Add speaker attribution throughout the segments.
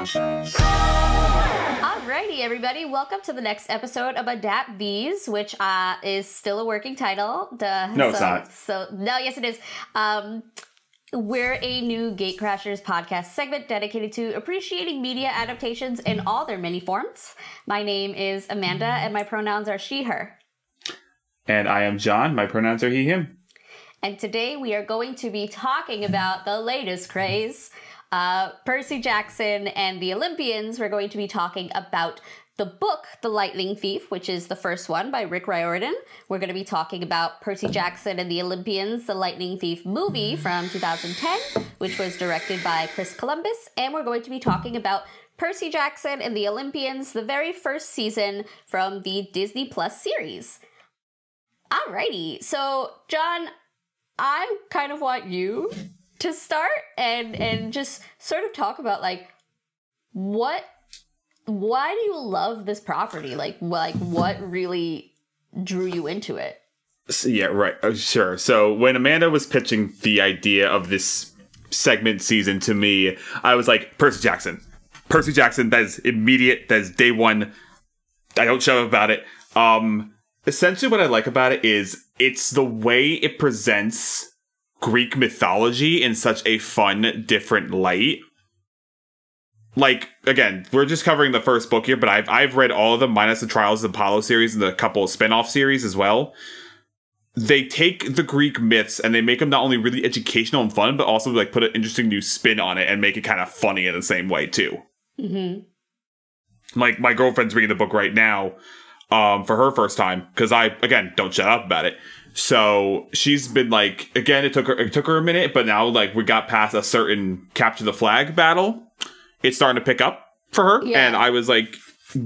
Speaker 1: Alrighty, everybody. Welcome to the next episode of Adapt These, which is still a working title.
Speaker 2: No, it's not.
Speaker 1: Yes, it is. We're a new Gatecrashers podcast segment dedicated to appreciating media adaptations in all their many forms. My name is Amanda, and my pronouns are she, her.
Speaker 2: And I am John. My pronouns are he, him.
Speaker 1: And today we are going to be talking about the latest craze, Percy Jackson and the Olympians. We're going to be talking about the book, The Lightning Thief, which is the first one by Rick Riordan. We're going to be talking about Percy Jackson and the Olympians, The Lightning Thief movie from 2010, which was directed by Chris Columbus. And we're going to be talking about Percy Jackson and the Olympians, the very first season from the Disney Plus series. Alrighty, so John, I kind of want you to start and just sort of talk about why do you love this property? Like what really drew you into it?
Speaker 2: Yeah, right. Sure. So when Amanda was pitching the idea of this segment season to me, I was like, Percy Jackson. Percy Jackson, that is immediate. That is day one. I don't shut up about it. Essentially what I like about it is it's the way it presents Greek mythology in such a fun, different light. Like, again, we're just covering the first book here, but I've read all of them, minus the Trials of Apollo series and the couple of spin-off series as well. They take the Greek myths and they make them not only really educational and fun, but also put an interesting new spin on it and make it kind of funny in the same way too. Mm-hmm. Like, my girlfriend's reading the book right now for her first time, because I, again, don't shut up about it. So she's been again, it took her a minute, but now we got past a certain capture the flag battle. It's starting to pick up for her. Yeah. And I was like,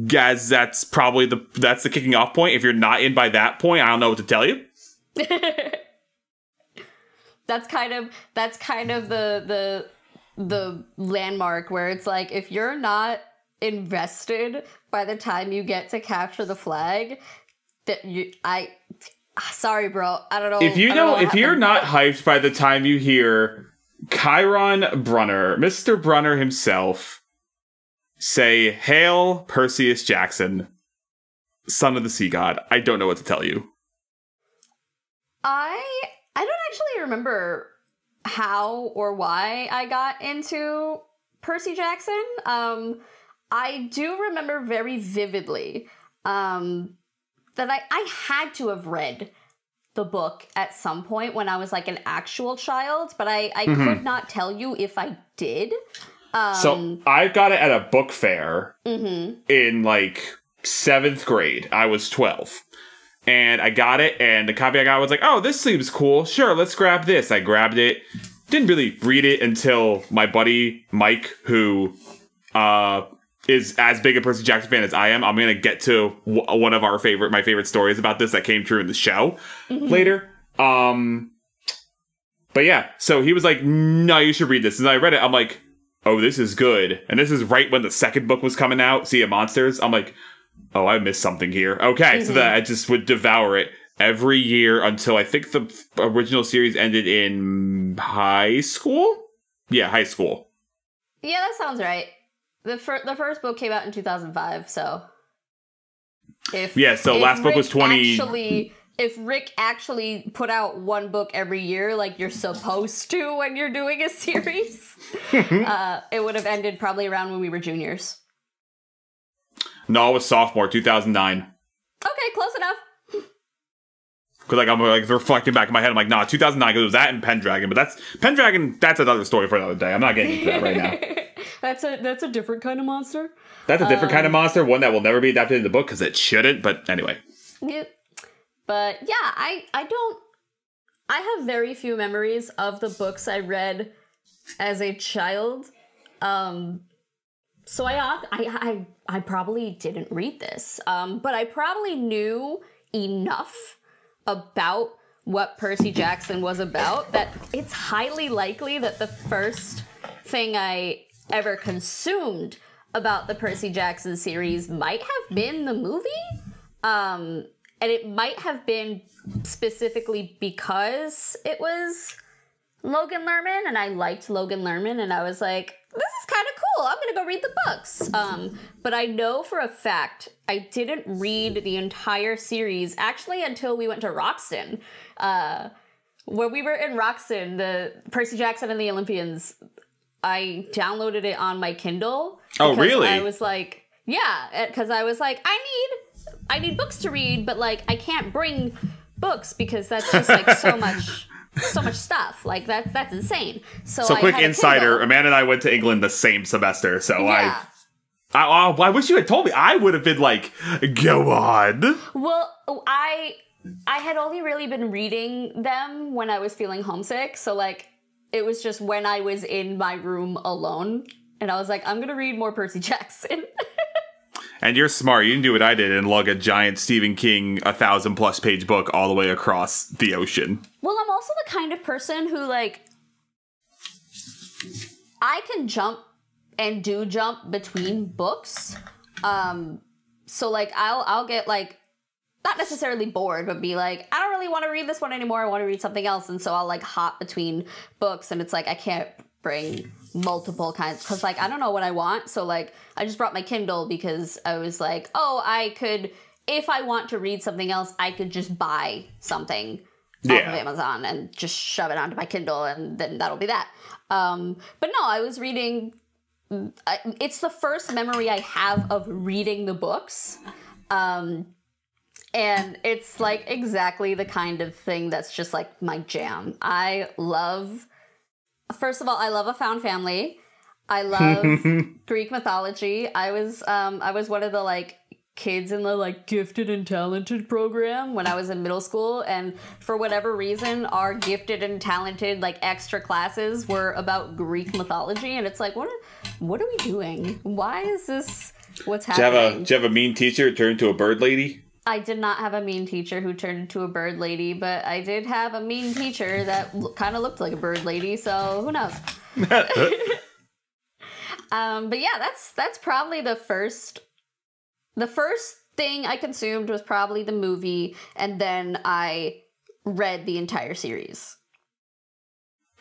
Speaker 2: guys, that's probably that's the kicking off point. If you're not in by that point, I don't know what to tell you.
Speaker 1: That's kind of the landmark where it's like, if you're not invested by the time you get to capture the flag, sorry, bro. I don't know.
Speaker 2: If you're not hyped by the time you hear Chiron Brunner, Mr. Brunner himself, say, "Hail Perseus Jackson, son of the sea god," I don't know what to tell you.
Speaker 1: I don't actually remember how or why I got into Percy Jackson. I do remember very vividly that I had to have read the book at some point when I was an actual child, but I could not tell you if I did.
Speaker 2: So I got it at a book fair in 7th grade. I was 12. And I got it, and the copy I got was like, oh, this seems cool. Sure, let's grab this. I grabbed it. Didn't really read it until my buddy Mike, who is as big a Percy Jackson fan as I am. I'm going to get to one of my favorite stories about this that came true in the show later. But yeah, so he was like, no, you should read this. And I read it. I'm like, oh, this is good. And this is right when the second book was coming out, Sea of Monsters. I'm like, oh, I missed something here. Okay, so that I just would devour it every year until I think the original series ended in high school? Yeah, high school.
Speaker 1: Yeah, that sounds right. The first book came out in 2005, so
Speaker 2: last book was 20.
Speaker 1: If Rick actually put out one book every year, like you're supposed to when you're doing a series, it would have ended probably around when we were juniors.
Speaker 2: No, it was sophomore, 2009.
Speaker 1: Okay, close enough.
Speaker 2: Because I'm reflecting back in my head, I'm like, nah, 2009, because it was that and Pendragon. But Pendragon, that's another story for another day. I'm not getting into that right now.
Speaker 1: That's a different kind of monster.
Speaker 2: That's a different kind of monster, one that will never be adapted in the book, because it shouldn't, but anyway.
Speaker 1: Yep. But yeah, I have very few memories of the books I read as a child. So I probably didn't read this. But I probably knew enough about what Percy Jackson was about that it's highly likely that the first thing I ever consumed about the Percy Jackson series might have been the movie. And it might have been specifically because it was Logan Lerman, and I liked Logan Lerman, and I was like, this is kind of I'm gonna go read the books. But I know for a fact I didn't read the entire series actually until we went to Roxton. When we were in Roxton, the Percy Jackson and the Olympians, I downloaded it on my Kindle.
Speaker 2: Oh, really?
Speaker 1: I was like, yeah, because I was like, I need books to read, but like I can't bring books because that's just like so much stuff. Like that's insane. So
Speaker 2: quick insider, Amanda and I went to England the same semester, so yeah. I wish you had told me. I would have been like, go on.
Speaker 1: Well, I had only really been reading them when I was feeling homesick, so like it was just when I was in my room alone, and I was like, I'm gonna read more Percy Jackson.
Speaker 2: And you're smart. You didn't do what I did and lug a giant Stephen King 1,000+ page book all the way across the ocean.
Speaker 1: Well, I'm also the kind of person who, like, I can jump and do jump between books. So, like, I'll get, like, not necessarily bored, but be like, I don't really want to read this one anymore. I want to read something else. And so I'll, like, hop between books. And it's like, I can't bring multiple kinds because like I don't know what I want, so like I just brought my Kindle because I was like, oh, I could, if I want to read something else, I could just buy something off of Amazon and just shove it onto my Kindle and then that'll be that. But no, I was reading, it's the first memory I have of reading the books, and it's like exactly the kind of thing that's just like my jam. First of all, I love A Found Family. I love Greek mythology. I was one of the like kids in the like gifted and talented program when I was in middle school, and for whatever reason, our gifted and talented like extra classes were about Greek mythology, and it's like, what are we doing? Why is this what's happening?
Speaker 2: Do you have a mean teacher who turned into a bird lady?
Speaker 1: I did not have a mean teacher who turned into a bird lady, but I did have a mean teacher that kind of looked like a bird lady, so who knows? But yeah, that's probably the first thing I consumed was probably the movie, and then I read the entire series.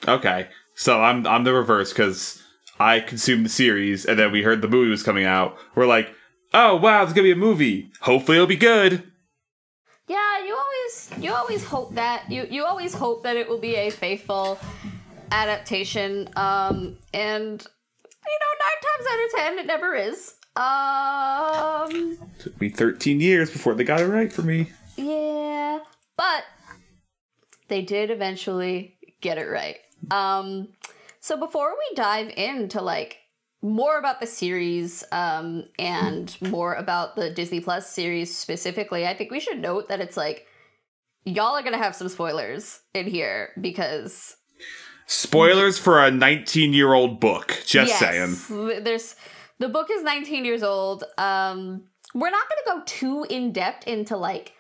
Speaker 2: Okay, so I'm the reverse, because I consumed the series, and then we heard the movie was coming out. We're like, oh wow, there's gonna be a movie. Hopefully it'll be good.
Speaker 1: Yeah, you always hope that you always hope that it will be a faithful adaptation. And you know, 9 times out of 10, it never is.
Speaker 2: Took me 13 years before they got it right for me.
Speaker 1: Yeah, but they did eventually get it right. So before we dive into like more about the series and more about the Disney Plus series specifically, I think we should note that it's like, y'all are gonna have some spoilers in here because...
Speaker 2: Spoilers for a 19-year-old book, just saying.
Speaker 1: The book is 19 years old. We're not gonna go too in-depth into like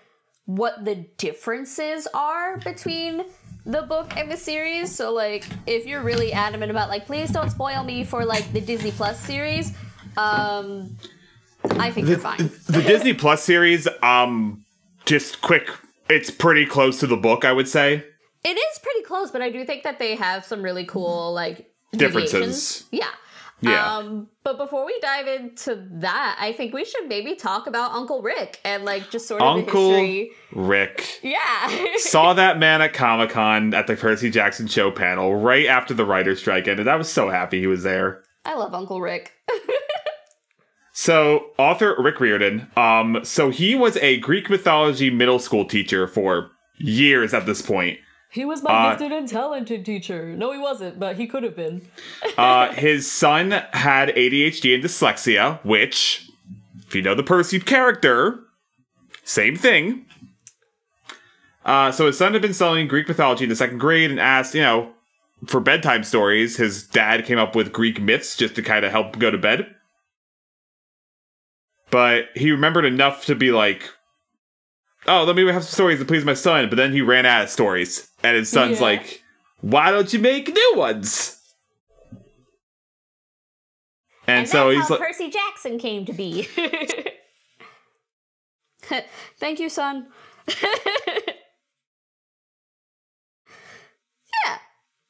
Speaker 1: what the differences are between the book and the series, so like if you're really adamant about like please don't spoil me for like the Disney Plus series, I think you're fine.
Speaker 2: The Disney Plus series, just quick, it's pretty close to the book, I would say.
Speaker 1: It is pretty close, but I do think that they have some really cool like
Speaker 2: differences.
Speaker 1: Yeah. But before we dive into that, I think we should maybe talk about Uncle Rick and like just sort of the history.
Speaker 2: Rick.
Speaker 1: Yeah.
Speaker 2: Saw that man at Comic-Con at the Percy Jackson show panel right after the writer's strike ended. I was so happy he was there.
Speaker 1: I love Uncle Rick.
Speaker 2: So, author Rick Riordan, so he was a Greek mythology middle school teacher for years at this point.
Speaker 1: He was my gifted and talented teacher. No, he wasn't, but he could have been.
Speaker 2: His son had ADHD and dyslexia, which, if you know the Percy character, same thing. So his son had been studying Greek mythology in the 2nd grade and asked, for bedtime stories. His dad came up with Greek myths just to kind of help him go to bed. But he remembered enough to be like, oh, let me have some stories to please my son. But then he ran out of stories. And his son's like, why don't you make new ones? And so
Speaker 1: that's
Speaker 2: he's
Speaker 1: how
Speaker 2: like,
Speaker 1: Percy Jackson came to be. Thank you, son. Yeah.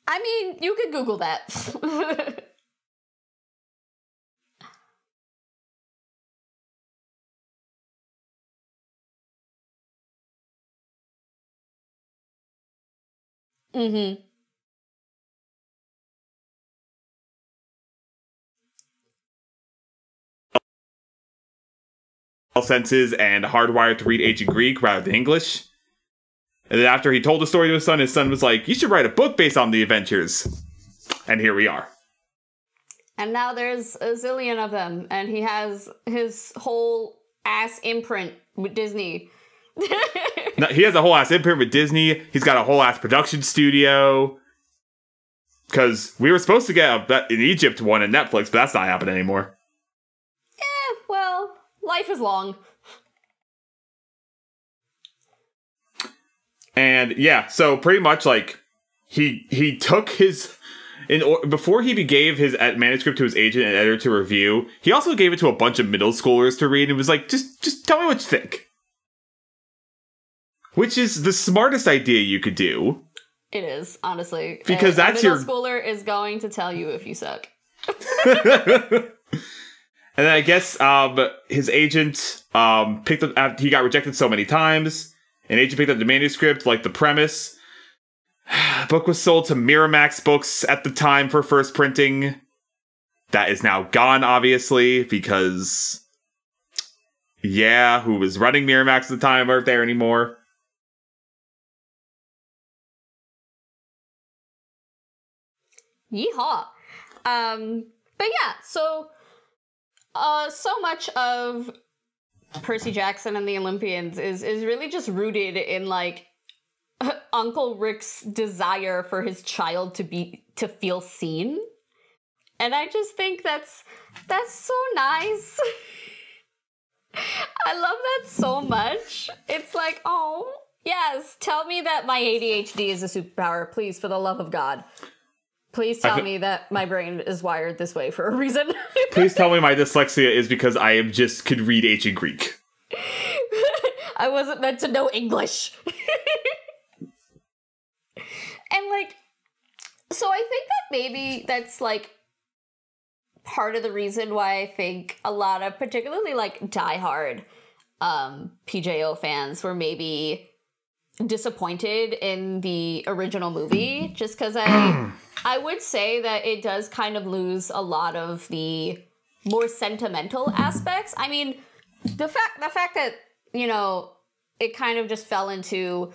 Speaker 1: I mean, you could Google that. Mm-hmm.
Speaker 2: Senses and hardwired to read ancient Greek rather than English. And then after he told the story to his son was like, you should write a book based on the adventures. And here we are.
Speaker 1: And now there's a zillion of them, and he has his whole ass imprint with Disney.
Speaker 2: No, he has a whole ass imprint with Disney. He's got a whole ass production studio. Because we were supposed to get an Egypt one at Netflix, but that's not happening anymore.
Speaker 1: Well, life is long.
Speaker 2: And yeah, so pretty much like he took his before he gave his manuscript to his agent and editor to review. He also gave it to a bunch of middle schoolers to read and was like, just tell me what you think. Which is the smartest idea you could do.
Speaker 1: It is, honestly,
Speaker 2: because that's
Speaker 1: a middle schooler is going to tell you if you suck.
Speaker 2: And then I guess his agent picked up. He got rejected so many times. An agent picked up the manuscript, like the premise. The book was sold to Miramax Books at the time for first printing. That is now gone, obviously, because who was running Miramax at the time weren't there anymore.
Speaker 1: Yeehaw. But yeah, so much of Percy Jackson and the Olympians is really just rooted in like Uncle Rick's desire for his child to feel seen. And I just think that's so nice. I love that so much. It's like, oh, yes, tell me that my ADHD is a superpower, please, for the love of God. Please tell me that my brain is wired this way for a reason.
Speaker 2: Please tell me my dyslexia is because I could read ancient Greek.
Speaker 1: I wasn't meant to know English. And like, so I think that maybe that's like part of the reason why I think a lot of particularly like diehard PJO fans were maybe disappointed in the original movie, just because I would say that it does kind of lose a lot of the more sentimental aspects. I mean, the fact that, you know, it kind of just fell into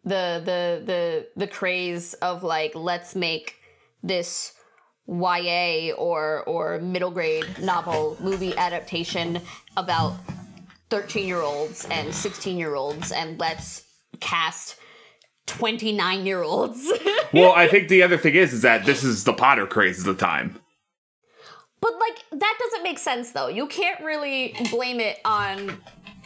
Speaker 1: the craze of like, let's make this YA or middle grade novel movie adaptation about 13-year-olds and 16-year-olds, and let's cast 29-year-olds.
Speaker 2: Well, I think the other thing is that this is the Potter craze at the time.
Speaker 1: But like, that doesn't make sense though. You can't really blame it on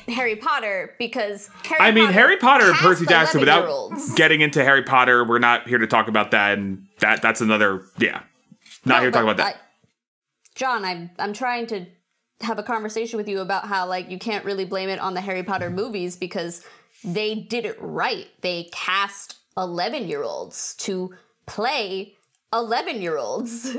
Speaker 1: Harry Potter because
Speaker 2: Harry Potter and Percy Jackson, without getting into Harry Potter, we're not here to talk about that, and that's another, here to talk about that.
Speaker 1: John, I'm trying to have a conversation with you about how like you can't really blame it on the Harry Potter movies because they did it right. They cast 11-year-olds to play 11-year-olds.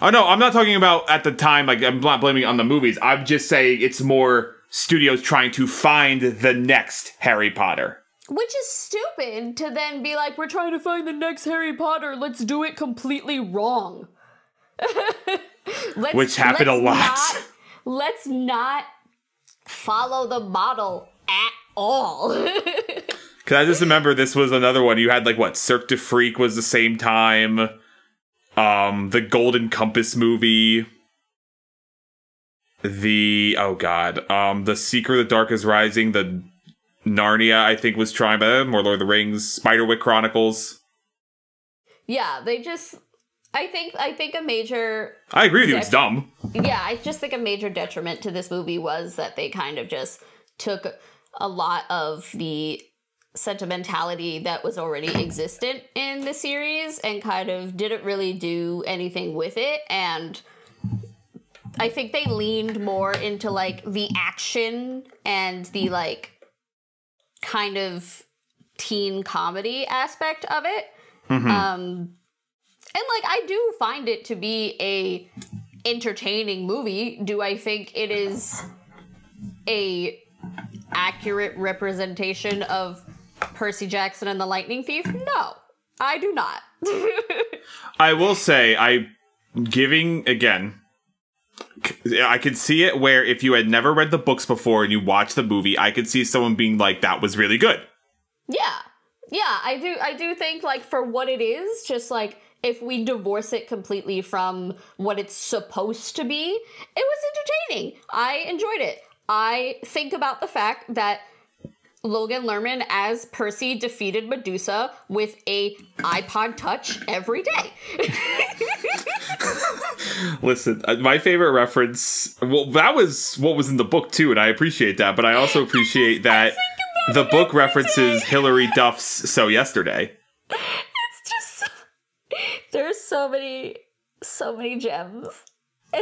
Speaker 2: Oh, no, I'm not talking about at the time, like, I'm not blaming it on the movies. I'm just saying it's more studios trying to find the next Harry Potter.
Speaker 1: Which is stupid to then be like, we're trying to find the next Harry Potter. Let's do it completely wrong.
Speaker 2: Which happened a lot.
Speaker 1: Let's not follow the model at all.
Speaker 2: Because I just remember this was another one. You had, like, what, Cirque du Freak was the same time. The Golden Compass movie. The Secret of the Dark is Rising. The Narnia, I think, was trying, but more Lord of the Rings. Spiderwick Chronicles.
Speaker 1: Yeah, they just... I think a major...
Speaker 2: I agree with you, it's dumb.
Speaker 1: Yeah, I just think a major detriment to this movie was that they kind of just took a lot of the sentimentality that was already existent in the series and kind of didn't really do anything with it. And I think they leaned more into, like, the action and the, like, kind of teen comedy aspect of it. Mm-hmm. And, like, I do find it to be a entertaining movie. Do I think it is a accurate representation of Percy Jackson and the Lightning Thief? No. I do not.
Speaker 2: I will say, I can see it where if you had never read the books before and you watch the movie, I could see someone being like, that was really good.
Speaker 1: Yeah. Yeah, I do think, like, for what it is, just, like, if we divorce it completely from what it's supposed to be, it was entertaining. I enjoyed it. I think about the fact that Logan Lerman as Percy defeated Medusa with a iPod Touch every day.
Speaker 2: Listen, my favorite reference, well, that was what was in the book too, and I appreciate that, but I also appreciate that the book references Hilary Duff's So Yesterday.
Speaker 1: It's just, there's so many gems.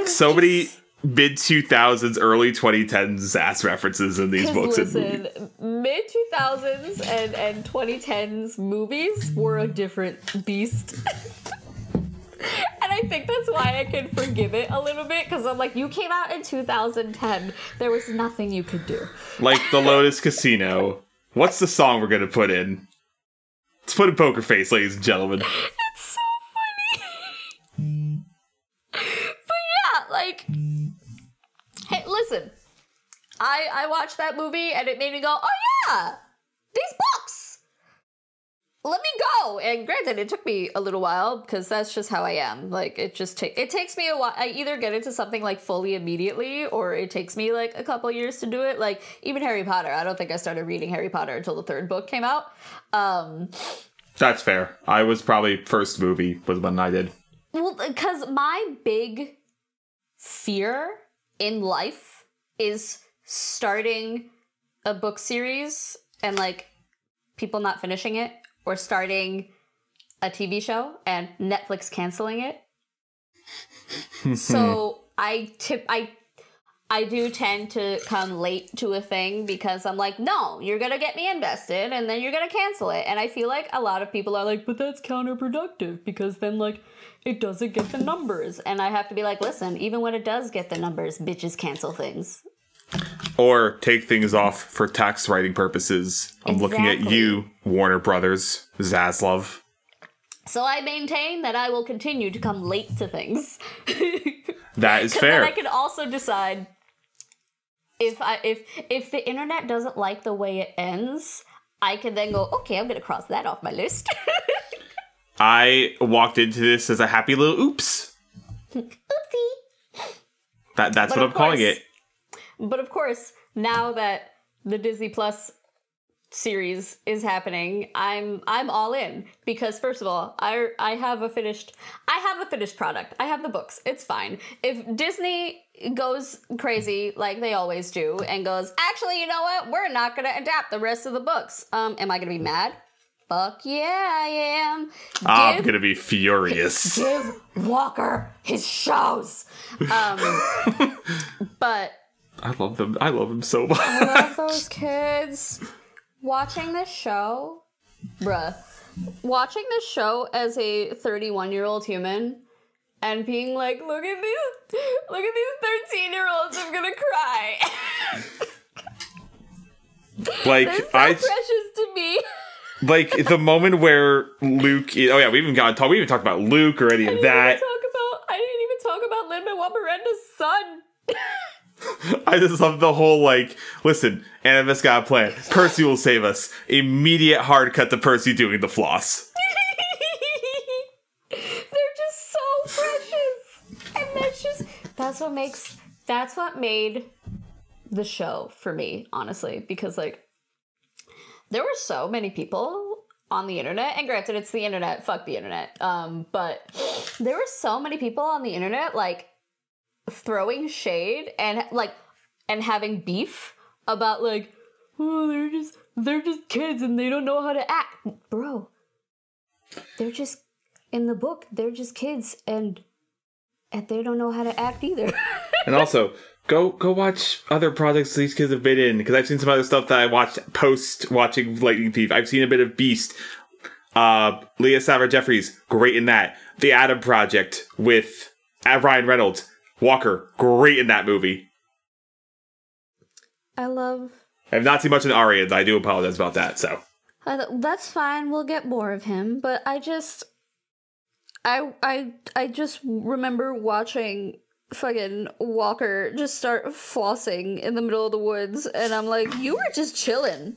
Speaker 2: So many mid-2000s, early 2010s ass references in these books.
Speaker 1: Listen, mid-2000s and 2010s movies were a different beast. And I think that's why I can forgive it a little bit, because I'm like, you came out in 2010. There was nothing you could do.
Speaker 2: Like the Lotus Casino. What's the song we're going to put in? Let's put in Poker Face, ladies and gentlemen.
Speaker 1: It's so funny. But yeah, like, hey, listen. I watched that movie and it made me go, oh yeah, these books. Let me go. And granted, it took me a little while because that's just how I am. Like, it takes me a while. I either get into something like fully immediately, or it takes me like a couple years to do it. Like, even Harry Potter. I don't think I started reading Harry Potter until the third book came out.
Speaker 2: That's fair. I was probably first movie was when I did.
Speaker 1: Well, because my big fear in life is starting a book series and like people not finishing it, or starting a TV show and Netflix canceling it. So I do tend to come late to a thing because I'm like, no, you're gonna get me invested and then you're gonna cancel it. And I feel like a lot of people are like, but that's counterproductive because then like it doesn't get the numbers. And I have to be like, listen, even when it does get the numbers, bitches cancel things.
Speaker 2: Or take things off for tax writing purposes. I'm looking at you, Warner Brothers, Zaslav.
Speaker 1: So I maintain that I will continue to come late to things.
Speaker 2: That is fair.
Speaker 1: Then I can also decide if the internet doesn't like the way it ends, I can then go, okay, I'm gonna cross that off my list.
Speaker 2: I walked into this as a happy little oops.
Speaker 1: Oopsie.
Speaker 2: That's what I'm calling it.
Speaker 1: But of course, now that the Disney Plus series is happening, I'm all in, because first of all, I have a finished product. I have the books. It's fine. If Disney goes crazy like they always do and goes, actually, you know what? We're not going to adapt the rest of the books. Am I going to be mad? Fuck yeah, I am.
Speaker 2: I'm going to be furious.
Speaker 1: Give Walker his shows. But
Speaker 2: I love them. I love them so much.
Speaker 1: I love those kids. Watching this show, watching this show as a 31-year-old human and being like, look at these 13-year-olds, I'm gonna cry.
Speaker 2: Like,
Speaker 1: they're so precious to me.
Speaker 2: Like the moment where Luke. Oh yeah, we even talked about Luke or any of that.
Speaker 1: I didn't even talk about Lin-Manuel Miranda's son.
Speaker 2: I just love the whole, like, listen, Annabeth's got a plan. Percy will save us. Immediate hard cut to Percy doing the floss.
Speaker 1: They're just so precious. And that's what made the show for me, honestly. Because, like, there were so many people on the internet, and granted, it's the internet, fuck the internet. But there were so many people on the internet, like, throwing shade and having beef about like, oh, they're just kids and they don't know how to act. Bro, they're just, in the book, they're just kids and they don't know how to act either.
Speaker 2: And also, go watch other projects these kids have been in, because I've seen some other stuff that I watched post watching Lightning Thief. I've seen a bit of Beast. Leah Savage Jeffries, great in that. The Adam Project with Ryan Reynolds. Walker, great in that movie.
Speaker 1: I have not
Speaker 2: seen much in Arians. I do apologize about that, so.
Speaker 1: That's fine. We'll get more of him. But I just remember watching fucking Walker just start flossing in the middle of the woods, and I'm like, you were just chilling.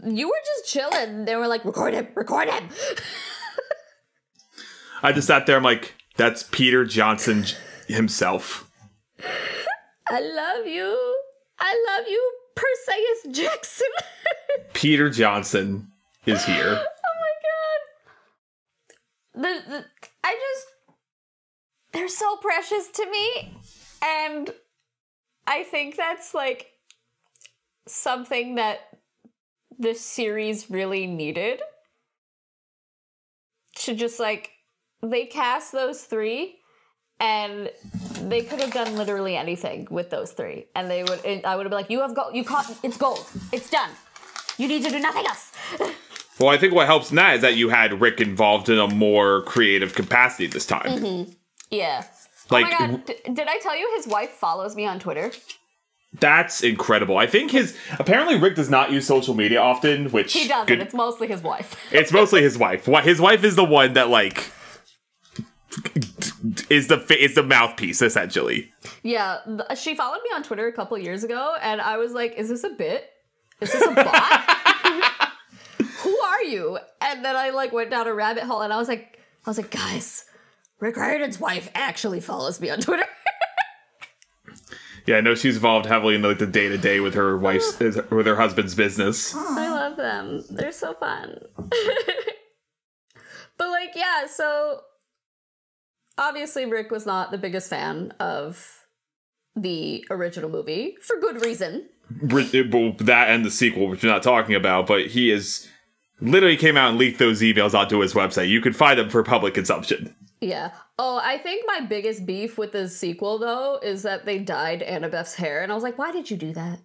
Speaker 1: You were just chilling. They were like, record him, record him.
Speaker 2: I just sat there, I'm like, that's Peter Johnson himself.
Speaker 1: I love you. I love you, Perseus Jackson.
Speaker 2: Peter Johnson is here.
Speaker 1: Oh my god. They're so precious to me. And I think that's like something that this series really needed. To just like, they cast those three and they could have done literally anything with those three. And I would have been like, you have gold, it's gold. It's done. You need to do nothing else.
Speaker 2: Well, I think what helps in that is that you had Rick involved in a more creative capacity this time.
Speaker 1: Mm-hmm. Yeah.
Speaker 2: Like,
Speaker 1: oh my god, did I tell you his wife follows me on Twitter?
Speaker 2: That's incredible. I think apparently Rick does not use social media often, which...
Speaker 1: He doesn't, it's mostly his wife.
Speaker 2: It's mostly his wife. His wife is the one that, like, is the mouthpiece, essentially.
Speaker 1: Yeah, she followed me on Twitter a couple years ago, and I was like, is this a bit? Is this a bot? Who are you? And then I, like, went down a rabbit hole, and I was like, guys, Rick Riordan's wife actually follows me on Twitter.
Speaker 2: Yeah, I know she's involved heavily in like the day-to-day with her with her husband's business.
Speaker 1: I love them. They're so fun. But like, yeah, so obviously Rick was not the biggest fan of the original movie for good reason.
Speaker 2: That and the sequel, which we're not talking about, but he is literally came out and leaked those emails onto his website. You could find them for public consumption.
Speaker 1: Yeah. Oh, I think my biggest beef with the sequel, though, is that they dyed Annabeth's hair. And I was like, why did you do that?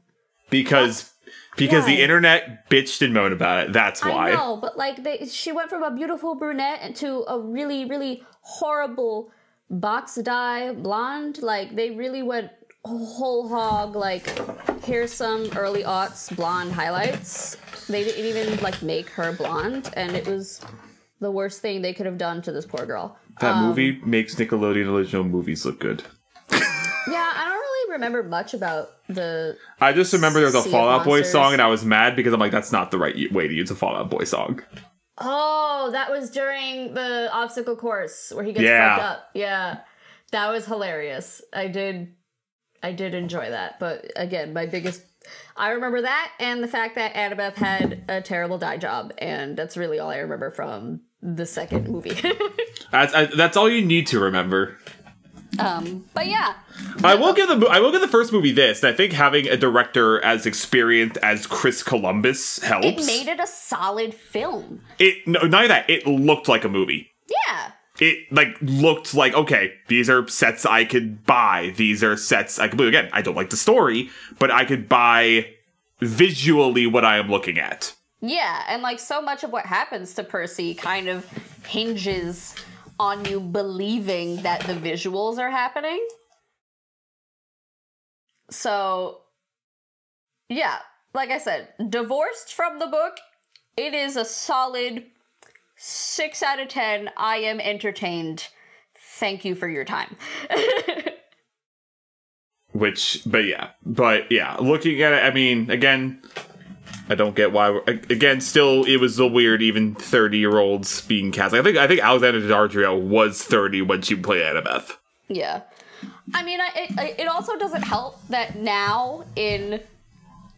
Speaker 2: Because
Speaker 1: Why?
Speaker 2: the internet bitched and moaned about it. That's why.
Speaker 1: I know, but like, she went from a beautiful brunette to a really, really horrible box dye blonde. Like, they really went whole hog, like, here's some early aughts blonde highlights. They didn't even, like, make her blonde. And it was the worst thing they could have done to this poor girl.
Speaker 2: That movie makes Nickelodeon original movies look good.
Speaker 1: Yeah, I don't really remember much about the...
Speaker 2: I just remember there was a
Speaker 1: Sea of
Speaker 2: Fall Out Boy
Speaker 1: Monsters.
Speaker 2: song, and I was mad because I'm like, that's not the right way to use a Fall Out Boy song.
Speaker 1: Oh, that was during the obstacle course where he gets
Speaker 2: Yeah.
Speaker 1: fucked up. Yeah, that was hilarious. I did enjoy that. But again, my biggest... I remember that and the fact that Annabeth had a terrible dye job. And that's really all I remember from the second movie.
Speaker 2: That's all you need to remember.
Speaker 1: But yeah.
Speaker 2: I will give the first movie this, and I think having a director as experienced as Chris Columbus helps.
Speaker 1: It made it a solid film.
Speaker 2: Not only that, it looked like a movie.
Speaker 1: Yeah.
Speaker 2: It like looked like, okay, these are sets I could buy. These are sets I could believe. Again, I don't like the story, but I could buy visually what I am looking at.
Speaker 1: Yeah, and like so much of what happens to Percy kind of hinges on you believing that the visuals are happening. So, yeah, like I said, divorced from the book, it is a solid 6 out of 10. I am entertained. Thank you for your time.
Speaker 2: But yeah, looking at it, I mean, again, I don't get why. Again, still, it was the weird, even 30-year-olds being cast. I think Alexandra Daddario was 30 when she played Annabeth.
Speaker 1: Yeah. I mean, it also doesn't help that now in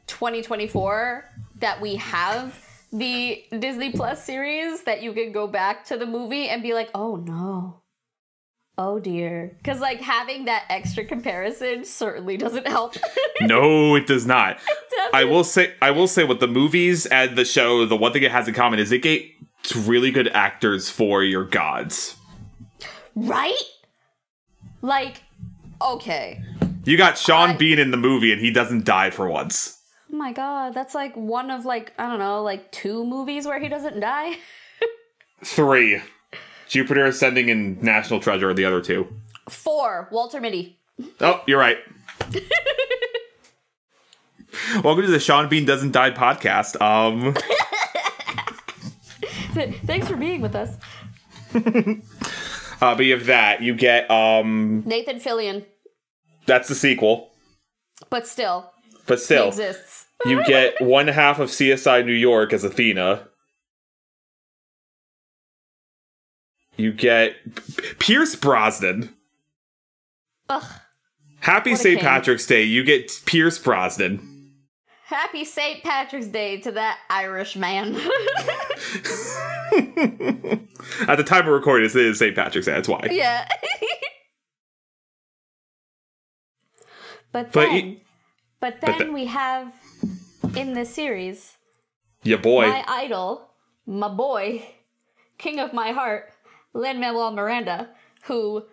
Speaker 1: 2024 that we have the Disney Plus series that you can go back to the movie and be like, oh no. Oh dear. Because like having that extra comparison certainly doesn't help.
Speaker 2: No, it does not.
Speaker 1: It
Speaker 2: I will say with the movies and the show, the one thing it has in common is they get really good actors for your gods.
Speaker 1: Right? Like, okay.
Speaker 2: You got Sean Bean in the movie and he doesn't die for once.
Speaker 1: Oh my god, that's like one of like, I don't know, like 2 movies where he doesn't die.
Speaker 2: 3. Jupiter Ascending and National Treasure are the other 2.
Speaker 1: 4, Walter Mitty.
Speaker 2: Oh, you're right. Welcome to the Sean Bean Doesn't Die podcast.
Speaker 1: Thanks for being with us.
Speaker 2: But you have that. You get
Speaker 1: Nathan Fillion.
Speaker 2: That's the sequel.
Speaker 1: But still.
Speaker 2: But still.
Speaker 1: He exists.
Speaker 2: You get one half of CSI New York as Athena. You get Pierce Brosnan.
Speaker 1: Ugh.
Speaker 2: Happy St. Patrick's Day. You get Pierce Brosnan.
Speaker 1: Happy St. Patrick's Day to that Irish man.
Speaker 2: At the time of recording, it is St. Patrick's Day. That's why.
Speaker 1: Yeah. But then we have in this series,
Speaker 2: your boy,
Speaker 1: my idol, my boy, king of my heart, Lin-Manuel Miranda, who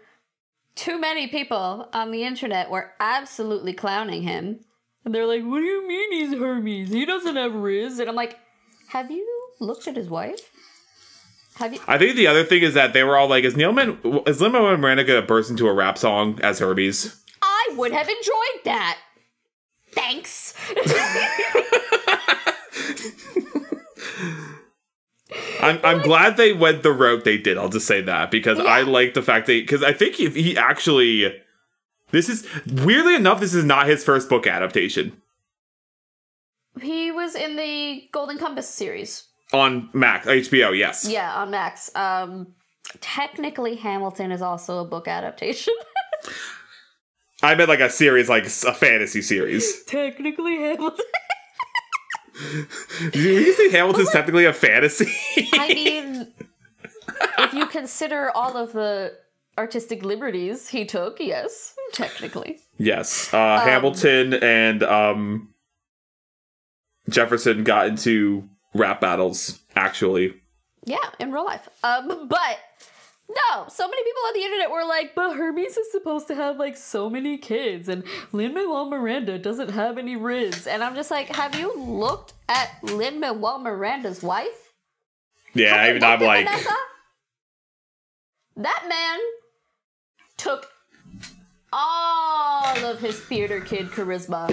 Speaker 1: too many people on the internet were absolutely clowning him. And they're like, what do you mean he's Hermes? He doesn't have Riz. And I'm like, have you looked at his wife? Have you?
Speaker 2: I think the other thing is that they were all like, is Lin-Manuel Miranda going to burst into a rap song as Hermes?
Speaker 1: I would have enjoyed that. Thanks.
Speaker 2: I'm glad they went the route they did. I'll just say that because I like the fact that because I think if he actually, this is weirdly enough, this is not his first book adaptation.
Speaker 1: He was in the Golden Compass series
Speaker 2: on Max HBO. Yes,
Speaker 1: yeah, on Max. Technically, Hamilton is also a book adaptation.
Speaker 2: I meant like a series, like a fantasy series.
Speaker 1: Technically, Hamilton.
Speaker 2: Do you think Hamilton's technically a fantasy?
Speaker 1: I mean, if you consider all of the artistic liberties he took, yes, technically.
Speaker 2: Yes. Hamilton and Jefferson got into rap battles, actually.
Speaker 1: Yeah, in real life. But no, so many people on the internet were like, but Hermes is supposed to have like so many kids and Lin-Manuel Miranda doesn't have any Riz. And I'm just like, have you looked at Lin-Manuel Miranda's wife?
Speaker 2: Yeah, even I'm like...
Speaker 1: Vanessa? That man took all of his theater kid charisma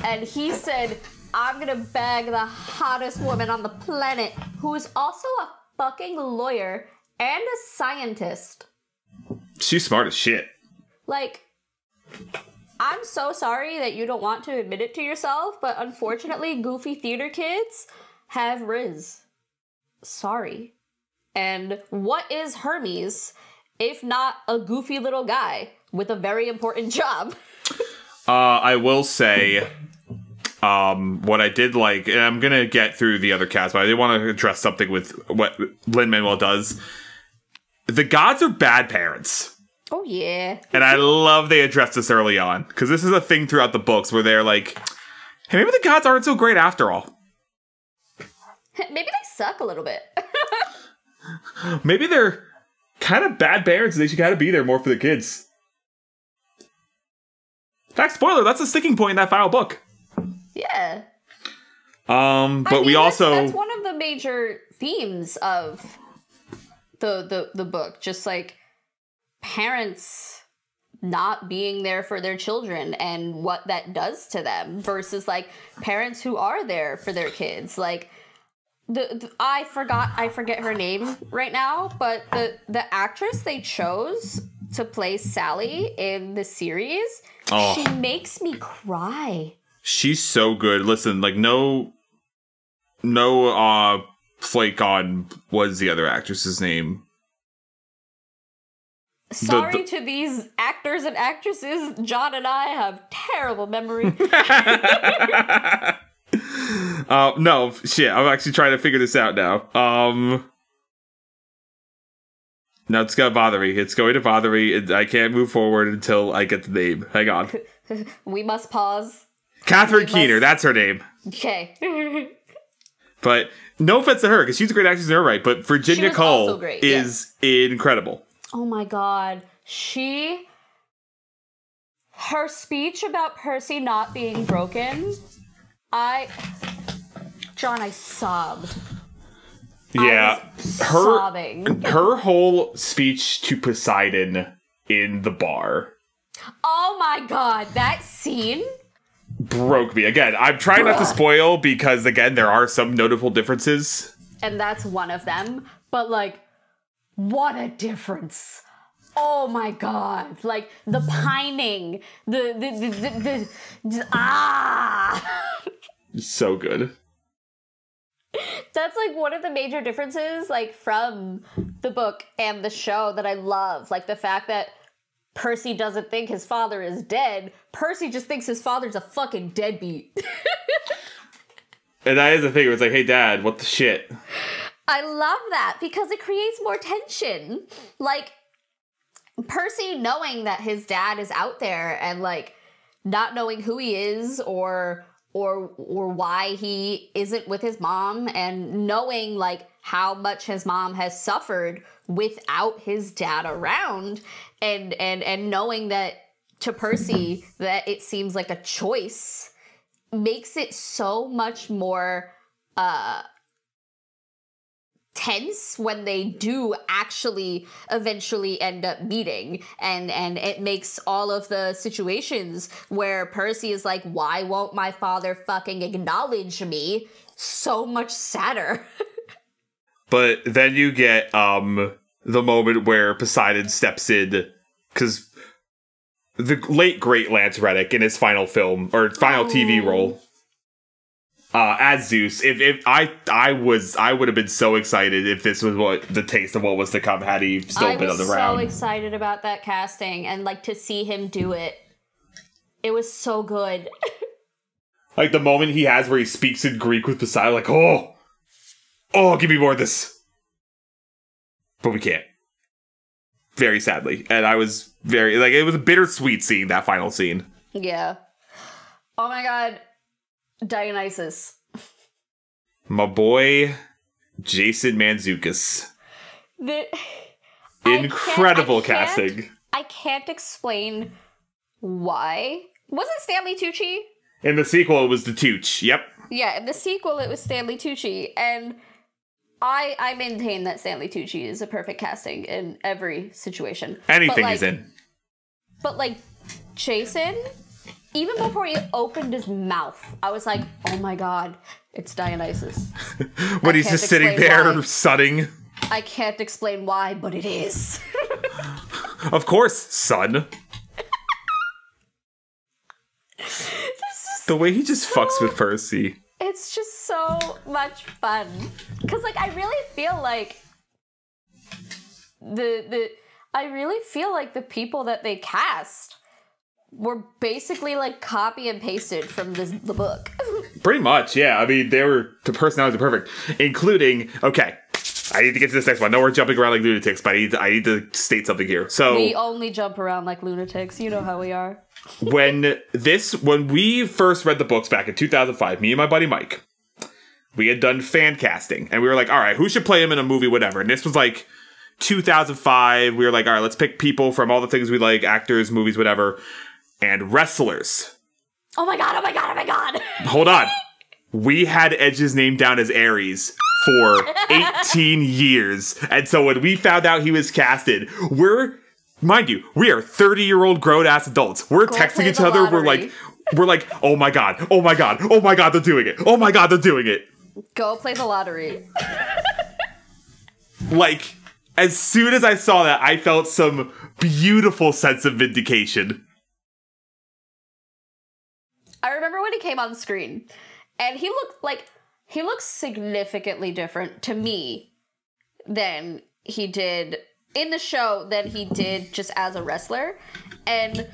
Speaker 1: and he said, I'm gonna bag the hottest woman on the planet who is also a fucking lawyer and a scientist.
Speaker 2: She's smart as shit.
Speaker 1: Like, I'm so sorry that you don't want to admit it to yourself, but unfortunately, goofy theater kids have Riz. Sorry. And what is Hermes if not a goofy little guy with a very important job?
Speaker 2: I will say, what I did like, and I'm gonna get through the other cast, but I did want to address something with what Lin-Manuel does. The gods are bad parents.
Speaker 1: Oh, yeah.
Speaker 2: And I love they addressed this early on, because this is a thing throughout the books where they're like, hey, maybe the gods aren't so great after all.
Speaker 1: Maybe they suck a little bit.
Speaker 2: Maybe they're kind of bad parents and they should kind of be there more for the kids. In fact, spoiler, that's a sticking point in that final book.
Speaker 1: Yeah.
Speaker 2: But we also...
Speaker 1: That's one of the major themes of the book. Just like parents not being there for their children and what that does to them versus like parents who are there for their kids. Like I forget her name right now, but the actress they chose to play Sally in the series, she makes me cry. She's
Speaker 2: so good. Listen, like no flake on what's the other actress's name?
Speaker 1: Sorry to these actors and actresses. John and I have terrible memory.
Speaker 2: No, shit. I'm actually trying to figure this out now. No, it's gonna bother me. It's going to bother me. I can't move forward until I get the name. Hang on.
Speaker 1: We must pause.
Speaker 2: Catherine Keener. That's her name.
Speaker 1: Okay.
Speaker 2: But no offense to her, because she's a great actress in her right. But Virginia Cole is incredible.
Speaker 1: Oh my god. Her speech about Percy not being broken, John, I sobbed.
Speaker 2: Yeah.
Speaker 1: Sobbing.
Speaker 2: Her whole speech to Poseidon in the bar.
Speaker 1: Oh my god, that scene
Speaker 2: broke me. Again, I'm trying not to spoil because, again, there are some notable differences.
Speaker 1: and that's one of them. But like, what a difference! Oh my god! Like the pining,
Speaker 2: So good.
Speaker 1: That's like one of the major differences, like from the book and the show that I love. Like the fact that Percy doesn't think his father is dead. Percy just thinks his father's a fucking deadbeat.
Speaker 2: And that is the thing. It's like, hey, Dad, what the shit?
Speaker 1: I love that because it creates more tension. Like, Percy knowing that his dad is out there and, like, not knowing who he is or why he isn't with his mom, and knowing, like, how much his mom has suffered without his dad around, and knowing that to Percy that it seems like a choice makes it so much more tense when they do actually eventually end up meeting, and it makes all of the situations where Percy is like, why won't my father fucking acknowledge me, so much sadder.
Speaker 2: But then you get the moment where Poseidon steps in, because the late great Lance Reddick in his final film or final TV role as Zeus. If I would have been so excited if this was what the taste of what was to come had he still been on the round.
Speaker 1: I was so excited about that casting and like to see him do it. It was so good.
Speaker 2: Like the moment he has where he speaks in Greek with Poseidon, like, give me more of this. But we can't. Very sadly. And I was very, like, it was bittersweet seeing that final scene.
Speaker 1: Yeah. Oh my god. Dionysus.
Speaker 2: My boy, Jason Mantzoukas. Incredible casting.
Speaker 1: I can't explain why. Was it Stanley Tucci?
Speaker 2: In the sequel, it was the Tucci. Yep.
Speaker 1: Yeah, in the sequel, it was Stanley Tucci. And I maintain that Stanley Tucci is a perfect casting in every situation.
Speaker 2: Anything he's in.
Speaker 1: But, like, Jason, even before he opened his mouth, I was like, oh my god, it's Dionysus.
Speaker 2: When he's just sitting there sunning.
Speaker 1: I can't explain why, but it is.
Speaker 2: Of course, son. The way he just fucks with Percy.
Speaker 1: It's just so much fun. Because, like, I really feel like the people that they cast were basically, like, copy and pasted from the book.
Speaker 2: Pretty much, yeah. I mean, the personalities are perfect. Including, okay, I need to get to this next one. I know we're jumping around like lunatics, but I need to state something here. So
Speaker 1: we only jump around like lunatics. You know how we are.
Speaker 2: When we first read the books back in 2005, me and my buddy Mike, we had done fan casting, and we were like, all right, who should play him in a movie, whatever. And this was like 2005. We were like, all right, let's pick people from all the things we like, actors, movies, whatever, and wrestlers.
Speaker 1: Oh my god, oh my god, oh my god.
Speaker 2: Hold on. We had Edge's name down as Ares for 18 years. And so when we found out he was casted, mind you, we are 30-year-old grown-ass adults. We're texting each other. We're like, oh my god, oh my god, oh my god, they're doing it. Oh my god, they're doing it.
Speaker 1: Go play the lottery.
Speaker 2: Like, as soon as I saw that, I felt some beautiful sense of vindication.
Speaker 1: I remember when he came on screen, and he looked significantly different to me than he did in the show than he did just as a wrestler. And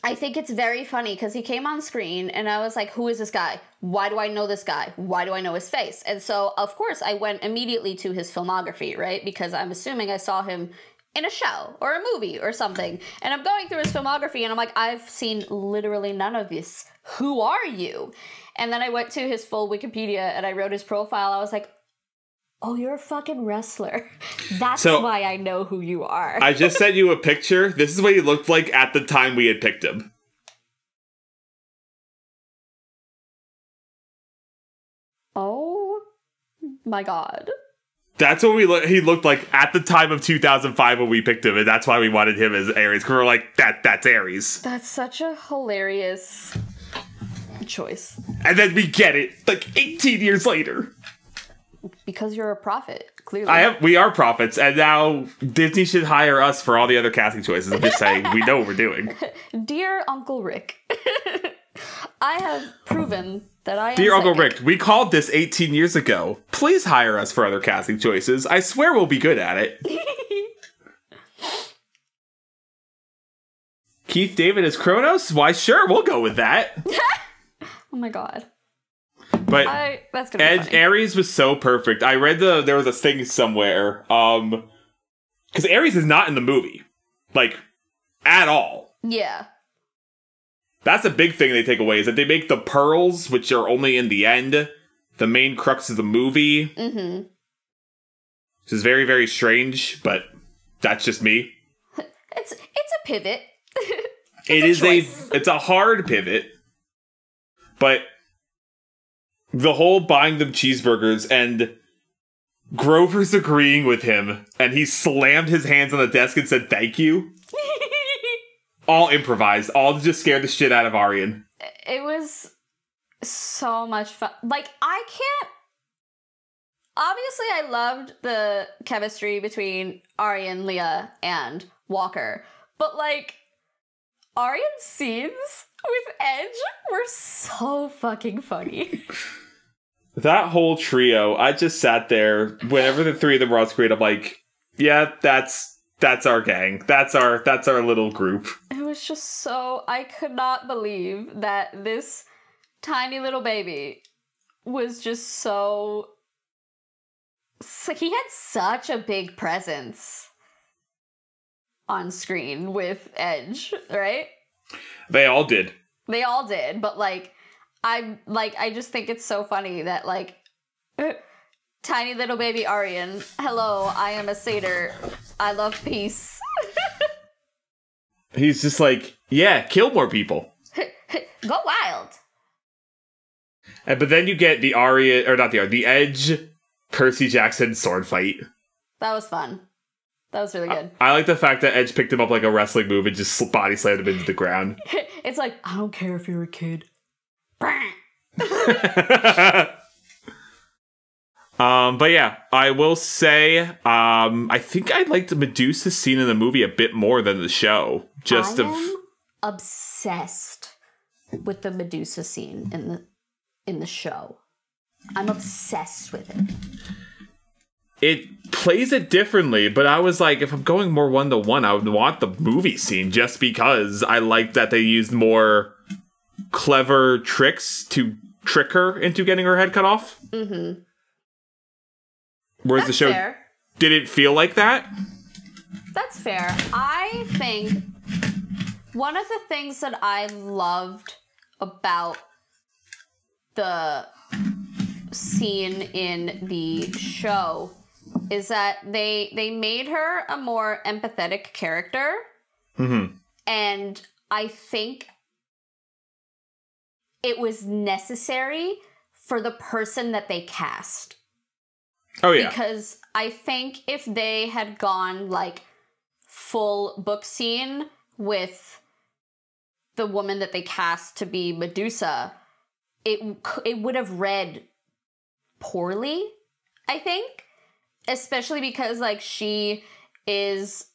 Speaker 1: I think it's very funny because he came on screen and I was like, who is this guy? Why do I know this guy? Why do I know his face? And so, of course, I went immediately to his filmography, right? Because I'm assuming I saw him in a show or a movie or something. And I'm going through his filmography and I'm like, I've seen literally none of this. Who are you? And then I went to his full Wikipedia and I wrote his profile. I was like, oh, you're a fucking wrestler. That's why I know who you are.
Speaker 2: I just sent you a picture. This is what he looked like at the time we had picked him.
Speaker 1: Oh my god.
Speaker 2: That's what he looked like at the time of 2005 when we picked him, and that's why we wanted him as Ares. Because we're like, that's Ares.
Speaker 1: That's such a hilarious choice.
Speaker 2: And then we get it, like, 18 years later.
Speaker 1: Because you're a prophet, clearly.
Speaker 2: We are prophets, and now Disney should hire us for all the other casting choices. I'm just saying, we know what we're doing.
Speaker 1: Dear Uncle Rick, I have proven that I am
Speaker 2: Dear Uncle
Speaker 1: psychic.
Speaker 2: Rick, we called this 18 years ago. Please hire us for other casting choices. I swear we'll be good at it. Keith David as Kronos? Why, sure, we'll go with that.
Speaker 1: Oh my god.
Speaker 2: But
Speaker 1: that's gonna be funny.
Speaker 2: Ares was so perfect. I read there was a thing somewhere, because Ares is not in the movie, like, at all.
Speaker 1: Yeah.
Speaker 2: That's a big thing they take away, is that they make the pearls, which are only in the end, the main crux of the movie.
Speaker 1: Mm-hmm.
Speaker 2: Which is very, very strange, but that's just me.
Speaker 1: It's a pivot.
Speaker 2: It's a hard pivot, but the whole buying them cheeseburgers and Grover's agreeing with him, and he slammed his hands on the desk and said thank you. All improvised, all to just scare the shit out of Arian.
Speaker 1: It was so much fun. Like, I can't... Obviously, I loved the chemistry between Arian, Leah, and Walker. But, like, Arian's scenes with Edge were so fucking funny.
Speaker 2: That whole trio, I just sat there, whenever the three of them were on screen, I'm like, yeah, that's our gang. That's our little group. It
Speaker 1: was just so... I could not believe that this tiny little baby was just so... He had such a big presence on screen with Edge, right?
Speaker 2: They all did.
Speaker 1: They all did, but I just think it's so funny that tiny little baby Arian, hello, I am a satyr. I love peace.
Speaker 2: He's just like, yeah, kill more people.
Speaker 1: Go wild.
Speaker 2: But then you get the Edge, Percy Jackson sword fight.
Speaker 1: That was fun. That was really good.
Speaker 2: I like the fact that Edge picked him up like a wrestling move and just body slammed him into the ground.
Speaker 1: It's like, I don't care if you're a kid.
Speaker 2: But yeah, I will say, I think I liked Medusa's scene in the movie a bit more than the show. I am
Speaker 1: obsessed with the Medusa scene in the show. I'm obsessed with it.
Speaker 2: It plays it differently, but I was like, if I'm going more 1-to-1, I would want the movie scene just because I like that they used more clever tricks to trick her into getting her head cut off.
Speaker 1: Mm-hmm.
Speaker 2: Whereas
Speaker 1: That's
Speaker 2: the show
Speaker 1: fair.
Speaker 2: didn't feel like that.
Speaker 1: That's fair. I think one of the things that I loved about the scene in the show is that they made her a more empathetic character.
Speaker 2: Mm-hmm.
Speaker 1: And I think it was necessary for the person that they cast.
Speaker 2: Oh, yeah.
Speaker 1: Because I think if they had gone, full book scene with the woman that they cast to be Medusa, it would have read poorly, I think. Especially because, she is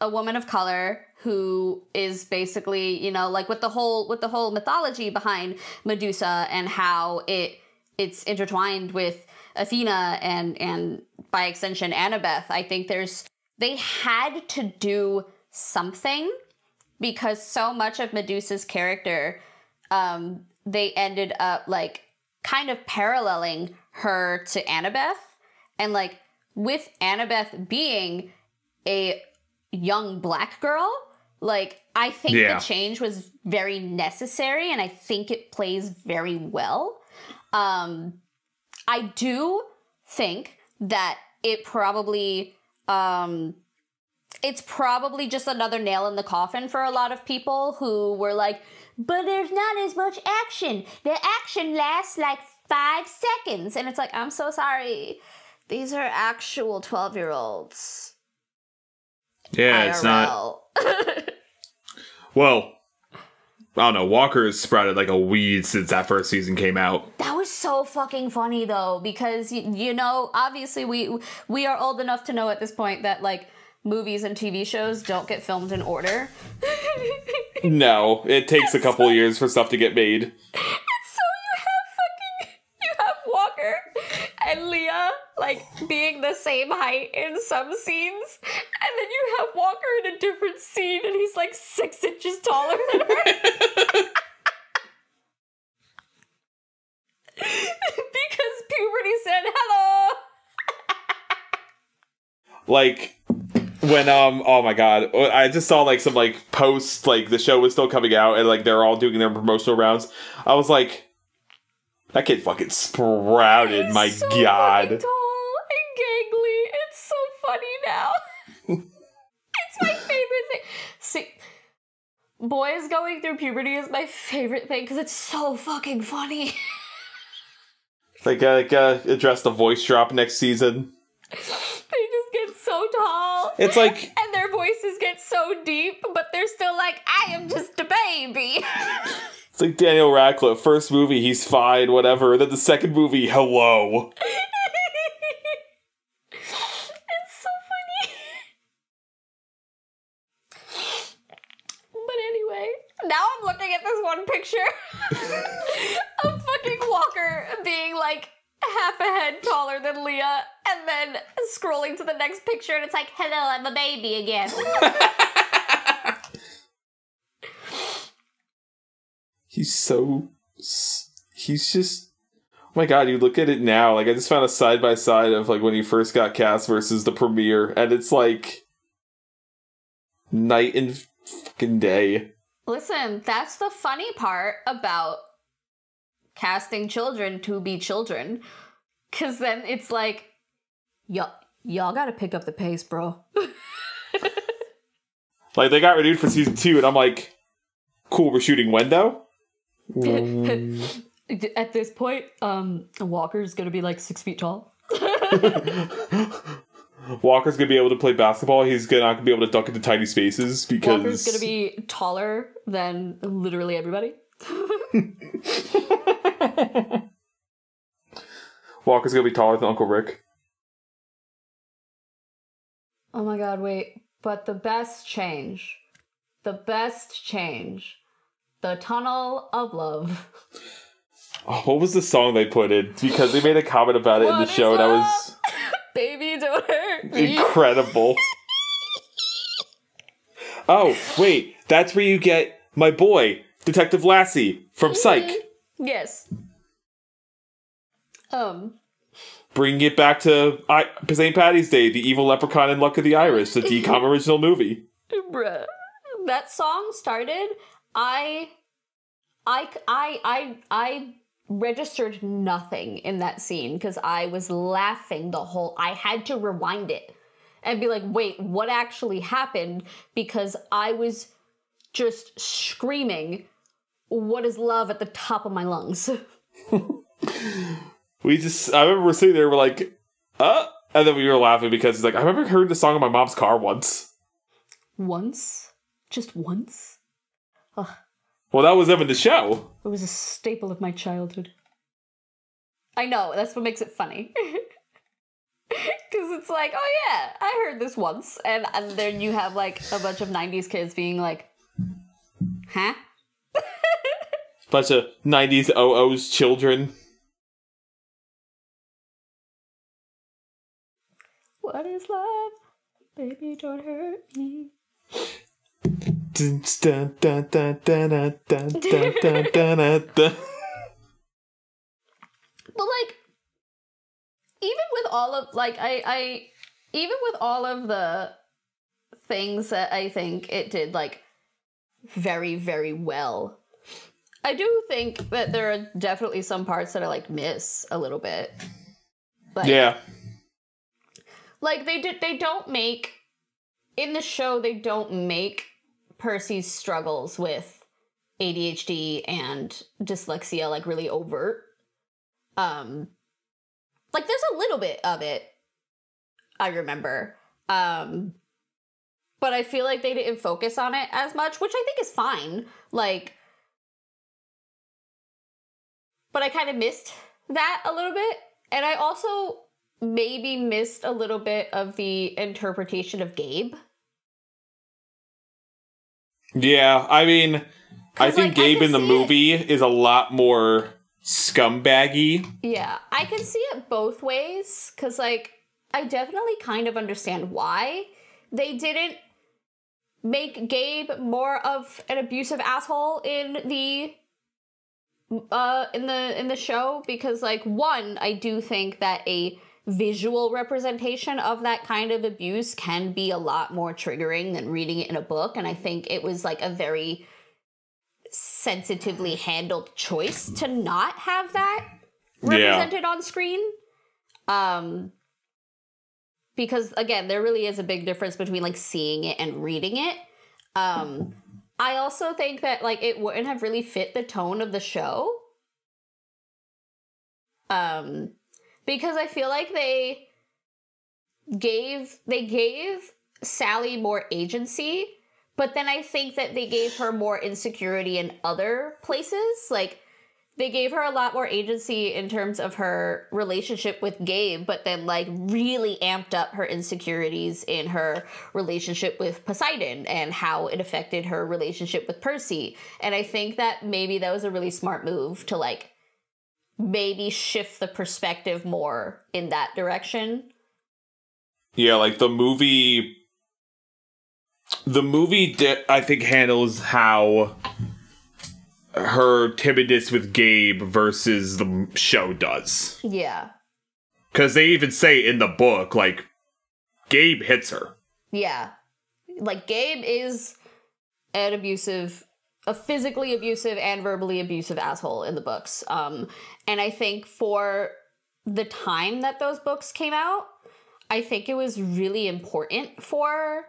Speaker 1: a woman of color who is basically, with the whole mythology behind Medusa and how it's intertwined with Athena and by extension Annabeth. I think they had to do something because so much of Medusa's character, they ended up kind of paralleling her to Annabeth. And with Annabeth being a young black girl, I think the change was very necessary and I think it plays very well. I do think that it probably, it's probably just another nail in the coffin for a lot of people who were like, but there's not as much action. The action lasts 5 seconds. And it's I'm so sorry. These are actual 12-year-olds.
Speaker 2: Yeah, IRL. It's not. Well, I don't know, Walker has sprouted like a weed since that first season came out.
Speaker 1: That was so fucking funny though, because you know, obviously we are old enough to know at this point that like movies and TV shows don't get filmed in order.
Speaker 2: No, it takes a couple of years for stuff to get made.
Speaker 1: You have Walker and Leah like being the same height in some scenes, and then you have Walker in a different scene and he's like 6 inches taller than her. Because puberty said hello.
Speaker 2: Like when oh my god, I just saw like some like posts, like the show was still coming out and like they're all doing their promotional rounds. I was like, that kid fucking sprouted.
Speaker 1: He's
Speaker 2: my
Speaker 1: so
Speaker 2: god,
Speaker 1: fucking tall and gangly. It's so funny now. It's my favorite thing. See, boys going through puberty is my favorite thing because it's so fucking funny.
Speaker 2: like address the voice drop next season.
Speaker 1: They just get so tall.
Speaker 2: It's like,
Speaker 1: and their voices get so deep, but they're still like, I am just a baby.
Speaker 2: it's like Daniel Radcliffe. First movie, he's fine, whatever. Then the second movie, hello.
Speaker 1: It's so funny. But anyway, now I'm looking at this one picture of fucking Walker being like half a head taller than Leah, and then scrolling to the next picture and it's like, hello, I'm a baby again.
Speaker 2: He's just, oh my god, you look at it now, like I just found a side by side of like when he first got cast versus the premiere, and it's like night and fucking day.
Speaker 1: Listen, that's the funny part about casting children to be children, because then it's like, y'all gotta pick up the pace, bro.
Speaker 2: Like they got renewed for season 2 and I'm like, cool, we're shooting when though?
Speaker 1: At this point, Walker's gonna be like 6 feet tall.
Speaker 2: Walker's gonna be able to play basketball. He's not gonna be able to duck into tiny spaces because
Speaker 1: Walker's gonna be taller than literally everybody.
Speaker 2: Walker's gonna be taller than Uncle Rick.
Speaker 1: Oh my god, wait. But the best change. The Tunnel of Love.
Speaker 2: Oh, what was the song they put in? Because they made a comment about it in the show, and I was
Speaker 1: Baby, don't hurt me.
Speaker 2: Incredible. Oh, wait, that's where you get my boy, Detective Lassie from Psych.
Speaker 1: Yes.
Speaker 2: Bringing it back to St. Patty's Day, the evil leprechaun and Luck of the Irish, the DCOM original movie.
Speaker 1: Bruh. That song started, I registered nothing in that scene because I was laughing I had to rewind it and be like, wait, what actually happened? Because I was just screaming, what is love, at the top of my lungs.
Speaker 2: I remember we're sitting there, we're like, and then we were laughing because it's like, I remember hearing the song in my mom's car once.
Speaker 1: Once? Just once? Ugh.
Speaker 2: Well, that was them in the show.
Speaker 1: It was a staple of my childhood. I know, that's what makes it funny. Because it's like, oh yeah, I heard this once. And then you have like a bunch of 90s kids being like, huh?
Speaker 2: Bunch of 90s OO's children.
Speaker 1: What is love? Baby, don't hurt me.
Speaker 2: But
Speaker 1: like, even with all of even with all of the things that I think it did like very, very well, I do think that there are definitely some parts that I like miss a little bit. Like,
Speaker 2: yeah.
Speaker 1: Like they don't make in the show, they don't make Percy's struggles with ADHD and dyslexia like really overt. Like there's a little bit of it, I remember. But I feel like they didn't focus on it as much, which I think is fine. Like, But I kind of missed that a little bit. And I also maybe missed a little bit of the interpretation of Gabe.
Speaker 2: Yeah, I mean, I think
Speaker 1: like,
Speaker 2: Gabe in the movie is a lot more scumbaggy.
Speaker 1: Yeah, I can see it both ways, because, like, I definitely kind of understand why they didn't make Gabe more of an abusive asshole in the show, because, like, one, I do think that a visual representation of that kind of abuse can be a lot more triggering than reading it in a book, and I think it was, like, a very sensitively handled choice to not have that represented on screen. Because, again, there really is a big difference between, like, seeing it and reading it. I also think that, like, it wouldn't have really fit the tone of the show. Because I feel like they gave Sally more agency, but then I think that they gave her more insecurity in other places. Like, they gave her a lot more agency in terms of her relationship with Gabe, but then, like, really amped up her insecurities in her relationship with Poseidon and how it affected her relationship with Percy. And I think that maybe that was a really smart move to, like, maybe shift the perspective more in that direction.
Speaker 2: Yeah, like, the movie, I think, handles how her timidness with Gabe versus the show does.
Speaker 1: Yeah.
Speaker 2: Because they even say in the book, like, Gabe hits her.
Speaker 1: Yeah. Like, Gabe is a physically abusive and verbally abusive asshole in the books. And I think for the time that those books came out, I think it was really important for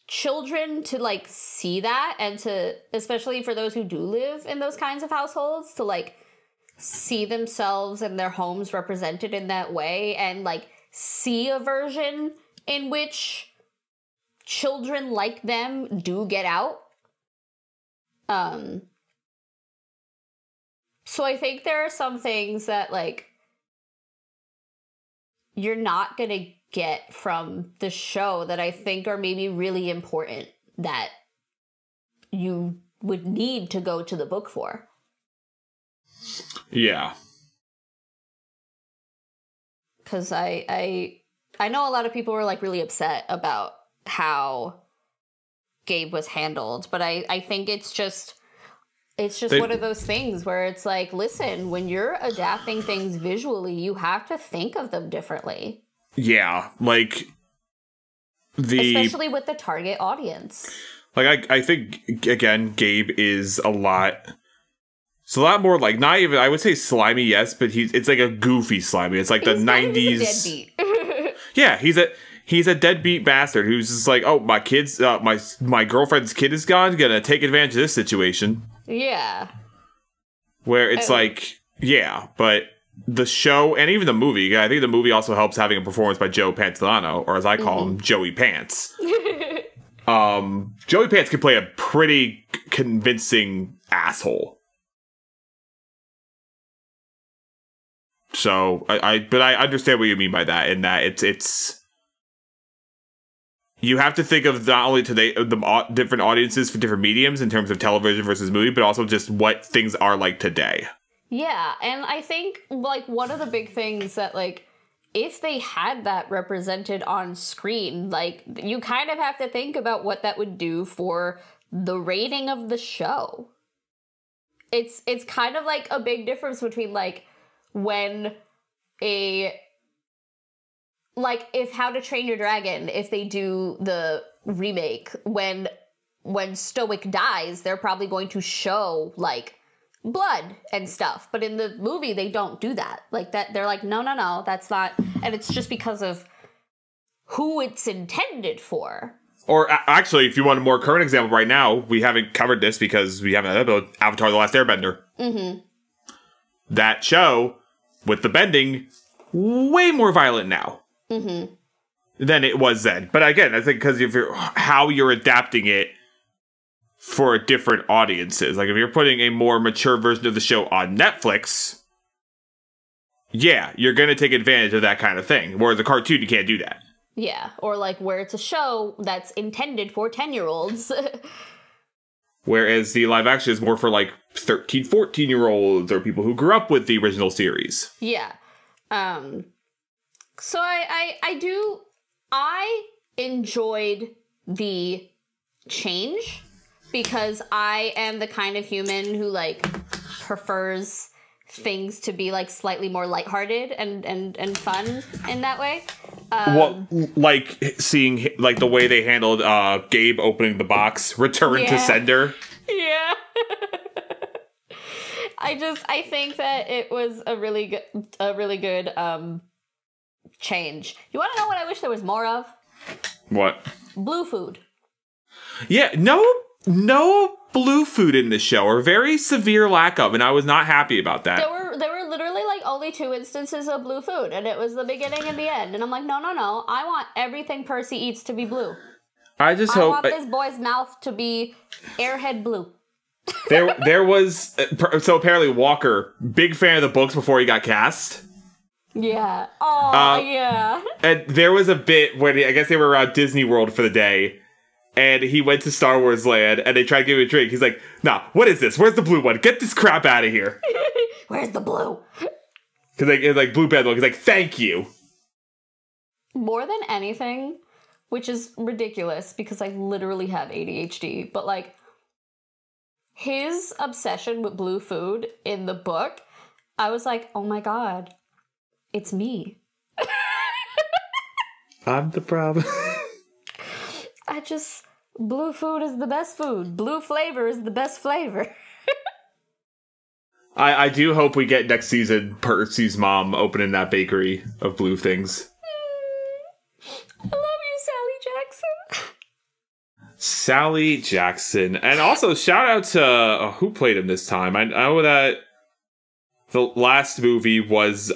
Speaker 1: children to, like, see that, and to, especially for those who do live in those kinds of households, to, like, see themselves and their homes represented in that way, and, like, see a version in which children like them do get out. So I think there are some things that, like, you're not gonna get from the show that I think are maybe really important that you would need to go to the book for.
Speaker 2: Yeah.
Speaker 1: Because I know a lot of people were, like, really upset about how Gabe was handled, but I think it's just one of those things where it's like, listen, when you're adapting things visually, you have to think of them differently.
Speaker 2: Yeah, like,
Speaker 1: especially with the target audience.
Speaker 2: Like, I think, again, Gabe is a lot more, like, not even, I would say slimy, yes, but it's like a goofy slimy. It's like the 90s.
Speaker 1: He's a deadbeat.
Speaker 2: Yeah, he's a deadbeat bastard who's just like, oh, my kid's, my girlfriend's kid is gone, gonna take advantage of this situation.
Speaker 1: Yeah.
Speaker 2: Where it's like, yeah, but the show, and even the movie, I think the movie also helps having a performance by Joe Pantoliano, or as I call him, Joey Pants. Joey Pants can play a pretty convincing asshole. So, but I understand what you mean by that, in that it's you have to think of not only the different audiences for different mediums in terms of television versus movie, but also just what things are like today.
Speaker 1: Yeah, and I think, like, one of the big things that, like, if they had that represented on screen, like, you kind of have to think about what that would do for the rating of the show. It's kind of like a big difference between, like, when if How to Train Your Dragon, if they do the remake, when Stoic dies, they're probably going to show, like, blood and stuff, but in the movie they don't do that. Like, that, they're like, no, that's not, and it's just because of who it's intended for.
Speaker 2: Or actually, if you want a more current example right now, we haven't covered this because we haven't had Avatar: The Last Airbender. Mm-hmm. That show, with the bending, way more violent now. Mm-hmm. Than it was then. But again, I think because how you're adapting it for different audiences. Like, if you're putting a more mature version of the show on Netflix, yeah, you're going to take advantage of that kind of thing. Whereas a cartoon, you can't do that.
Speaker 1: Yeah, or like where it's a show that's intended for 10-year-olds.
Speaker 2: Whereas the live action is more for like 13, 14-year-olds or people who grew up with the original series.
Speaker 1: Yeah. So I enjoyed the change because I am the kind of human who like prefers things to be like slightly more lighthearted and fun in that way.
Speaker 2: Well, like seeing like the way they handled Gabe opening the box, return to sender.
Speaker 1: Yeah. I think that it was a really good change. You want to know what I wish there was more of?
Speaker 2: What?
Speaker 1: Blue food.
Speaker 2: Yeah, no blue food in this show, or very severe lack of, and I was not happy about that.
Speaker 1: There were literally like only 2 instances of blue food, and it was the beginning and the end. And I'm like, no. I want everything Percy eats to be blue.
Speaker 2: I want
Speaker 1: this boy's mouth to be airhead blue.
Speaker 2: there was so apparently Walker, big fan of the books before he got cast.
Speaker 1: Yeah. Oh, yeah.
Speaker 2: And there was a bit when I guess they were around Disney World for the day, and he went to Star Wars Land, and they tried to give him a drink. He's like, "Nah, what is this? Where's the blue one? Get this crap out of here."
Speaker 1: Where's the blue?
Speaker 2: Because it's like blue bed. He's like, "Thank you."
Speaker 1: More than anything, which is ridiculous because I literally have ADHD, but like his obsession with blue food in the book, I was like, oh my god, it's me.
Speaker 2: I'm the problem.
Speaker 1: Blue food is the best food. Blue flavor is the best flavor.
Speaker 2: I do hope we get next season Percy's mom opening that bakery of blue things.
Speaker 1: I love you, Sally Jackson.
Speaker 2: Sally Jackson. And also, shout out to who played him this time. I know that the last movie was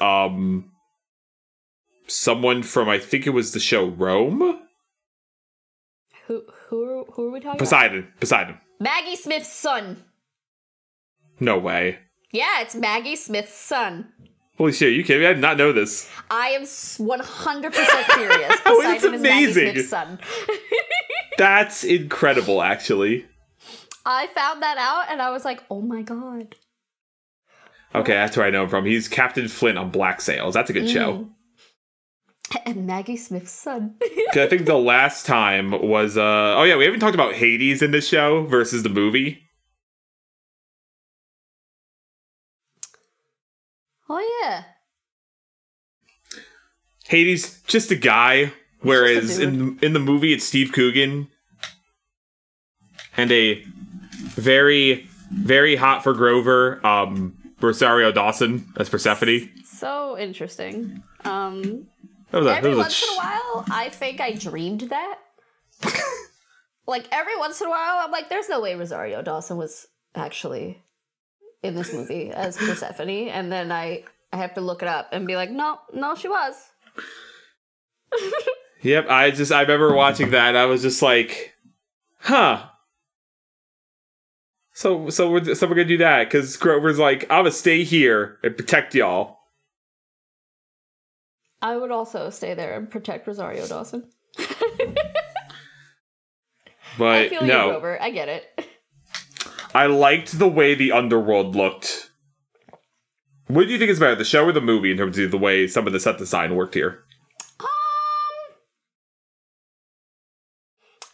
Speaker 2: someone from, I think it was the show Rome?
Speaker 1: Who are we talking
Speaker 2: about? Poseidon.
Speaker 1: Maggie Smith's son.
Speaker 2: No way.
Speaker 1: Yeah, it's Maggie Smith's son.
Speaker 2: Holy shit, you kidding me? I did not know this.
Speaker 1: I am 100% serious. Poseidon is Maggie Smith's son.
Speaker 2: That's incredible, actually.
Speaker 1: I found that out, and I was like, oh my god.
Speaker 2: Okay, that's where I know him from. He's Captain Flint on Black Sails. That's a good show.
Speaker 1: And Maggie Smith's son.
Speaker 2: I think the last time was, we haven't talked about Hades in this show versus the movie.
Speaker 1: Oh, yeah.
Speaker 2: Hades, just a guy, whereas in the movie it's Steve Coogan. And a very, very hot for Grover, Rosario Dawson as Persephone.
Speaker 1: So interesting.
Speaker 2: Every
Speaker 1: once in a while, I think I dreamed that. Like, every once in a while, I'm like, there's no way Rosario Dawson was actually in this movie as Persephone. And then I have to look it up and be like, no, she was.
Speaker 2: Yep, I remember watching that, and I was just like, huh. So we're gonna do that, because Grover's like, I'm gonna stay here and protect y'all.
Speaker 1: I would also stay there and protect Rosario Dawson.
Speaker 2: But
Speaker 1: I feel you, Grover. I get it.
Speaker 2: I liked the way the underworld looked. What do you think is better, the show or the movie, in terms of the way some of the set design worked here?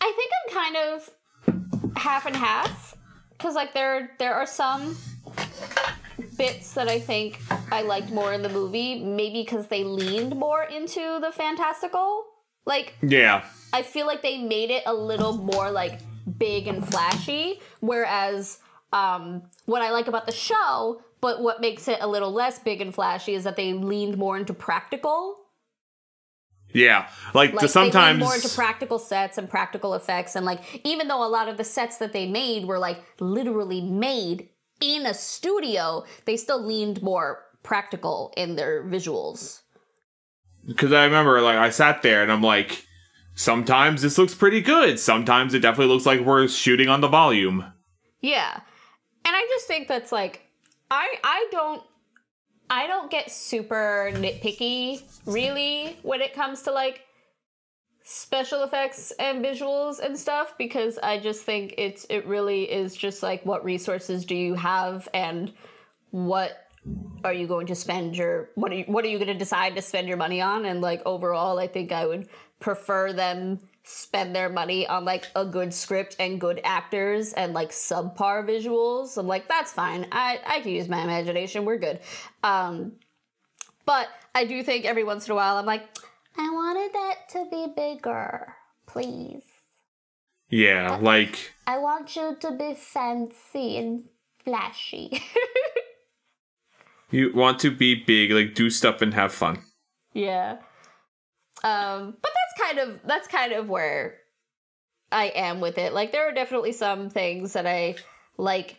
Speaker 1: I think I'm kind of half and half. Because, like, there are some bits that I think I liked more in the movie, maybe because they leaned more into the fantastical. Like,
Speaker 2: yeah,
Speaker 1: I feel like they made it a little more, like, big and flashy, whereas what I like about the show, but what makes it a little less big and flashy, is that they leaned more into practical.
Speaker 2: Yeah, like sometimes
Speaker 1: they leaned more into practical sets and practical effects, and like, even though a lot of the sets that they made were like literally made in a studio, they still leaned more practical in their visuals.
Speaker 2: Because I remember, like, I sat there and I'm like, sometimes this looks pretty good. Sometimes it definitely looks like we're shooting on the volume.
Speaker 1: Yeah. And I just think that's like, I don't get super nitpicky, really, when it comes to, like, special effects and visuals and stuff, because I just think it really is just, like, what resources do you have and what are you going to spend what are you going to decide to spend your money on? And, like, overall, I think I would prefer them spend their money on, like, a good script and good actors and, like, subpar visuals. I'm like, that's fine. I can use my imagination. We're good. But I do think every once in a while I'm like, I wanted that to be bigger, please.
Speaker 2: Yeah, like...
Speaker 1: I want you to be fancy and flashy.
Speaker 2: You want to be big, like, do stuff and have fun.
Speaker 1: Yeah. But that's kind of where I am with it. Like, there are definitely some things that I like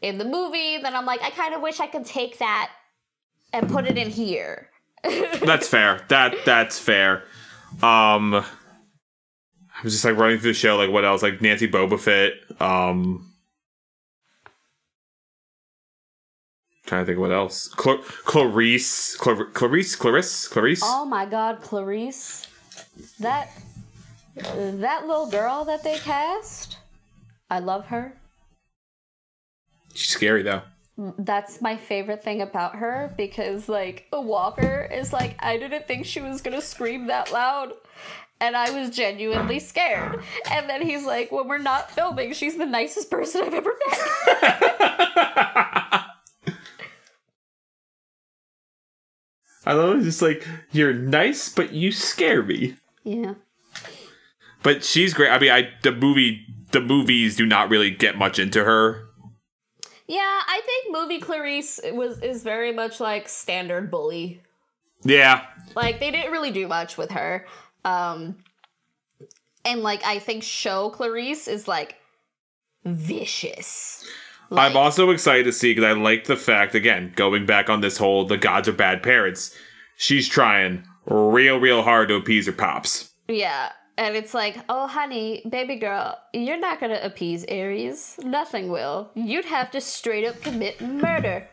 Speaker 1: in the movie that I'm like, I kind of wish I could take that and put it in here.
Speaker 2: That's fair. That's fair. I was just like running through the show, like what else? Like Nancy Boba Fett. Trying to think of what else. Clarice.
Speaker 1: Oh my God, Clarice. That little girl that they cast. I love her.
Speaker 2: She's scary though.
Speaker 1: That's my favorite thing about her, because, like, Walker is like, I didn't think she was gonna scream that loud, and I was genuinely scared. And then he's like, when we're not filming, she's the nicest person I've ever met.
Speaker 2: I love it. Just like, you're nice, but you scare me.
Speaker 1: Yeah.
Speaker 2: But she's great. I mean, the movies do not really get much into her.
Speaker 1: Yeah, I think movie Clarice is very much like standard bully.
Speaker 2: Yeah.
Speaker 1: Like, they didn't really do much with her. And, like, I think show Clarice is, like, vicious. Like,
Speaker 2: I'm also excited to see, because I like the fact, again, going back on this whole the gods are bad parents, she's trying real hard to appease her pops.
Speaker 1: Yeah. And it's like, oh, honey, baby girl, you're not going to appease Ares. Nothing will. You'd have to straight up commit murder.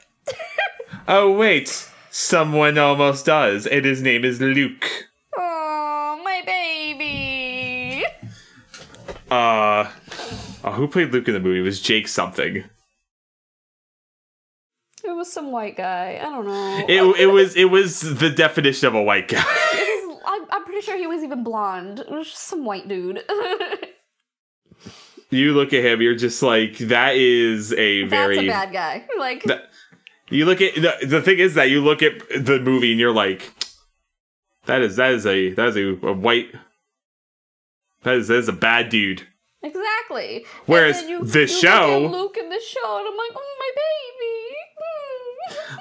Speaker 2: Oh, wait. Someone almost does, and his name is Luke.
Speaker 1: Oh, my baby.
Speaker 2: Who played Luke in the movie? It was Jake something.
Speaker 1: It was some white guy. I don't know.
Speaker 2: It was the definition of a white guy.
Speaker 1: I'm pretty sure he was even blonde. It was just some white dude.
Speaker 2: You look at him, you're just like, that is
Speaker 1: That's a bad guy. Like,
Speaker 2: you look at the thing is that you look at the movie and you're like, that is a white, that is a bad dude.
Speaker 1: Exactly.
Speaker 2: Whereas
Speaker 1: you
Speaker 2: show,
Speaker 1: look at Luke in the show, and I'm like, oh, my baby.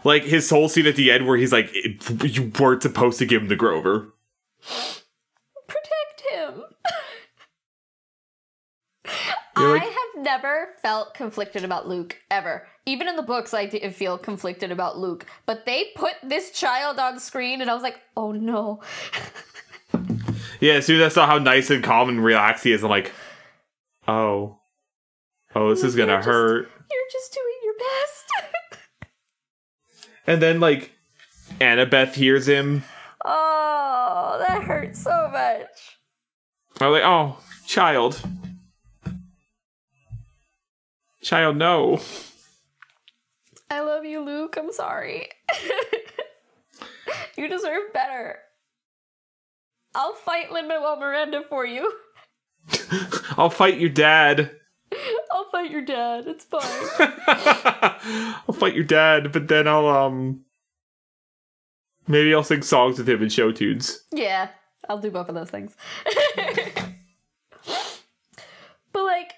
Speaker 2: Like his whole scene at the end where he's like, you weren't supposed to give him the Grover.
Speaker 1: Protect him.
Speaker 2: Like,
Speaker 1: I have never felt conflicted about Luke, ever. Even in the books, I didn't feel conflicted about Luke. But they put this child on screen, and I was like, oh no.
Speaker 2: Yeah, as soon as I saw how nice and calm and relaxed he is, I'm like, oh, this is gonna hurt.
Speaker 1: You're just doing your best.
Speaker 2: And then, like, Annabeth hears him.
Speaker 1: Oh, that hurts so much.
Speaker 2: I'm like, oh, child. Child, no.
Speaker 1: I love you, Luke. I'm sorry. You deserve better. I'll fight Lin-Manuel Miranda for you.
Speaker 2: I'll fight your dad.
Speaker 1: I'll fight your dad. It's fine.
Speaker 2: I'll fight your dad, but then I'll, maybe I'll sing songs with him and show tunes.
Speaker 1: Yeah, I'll do both of those things. But, like,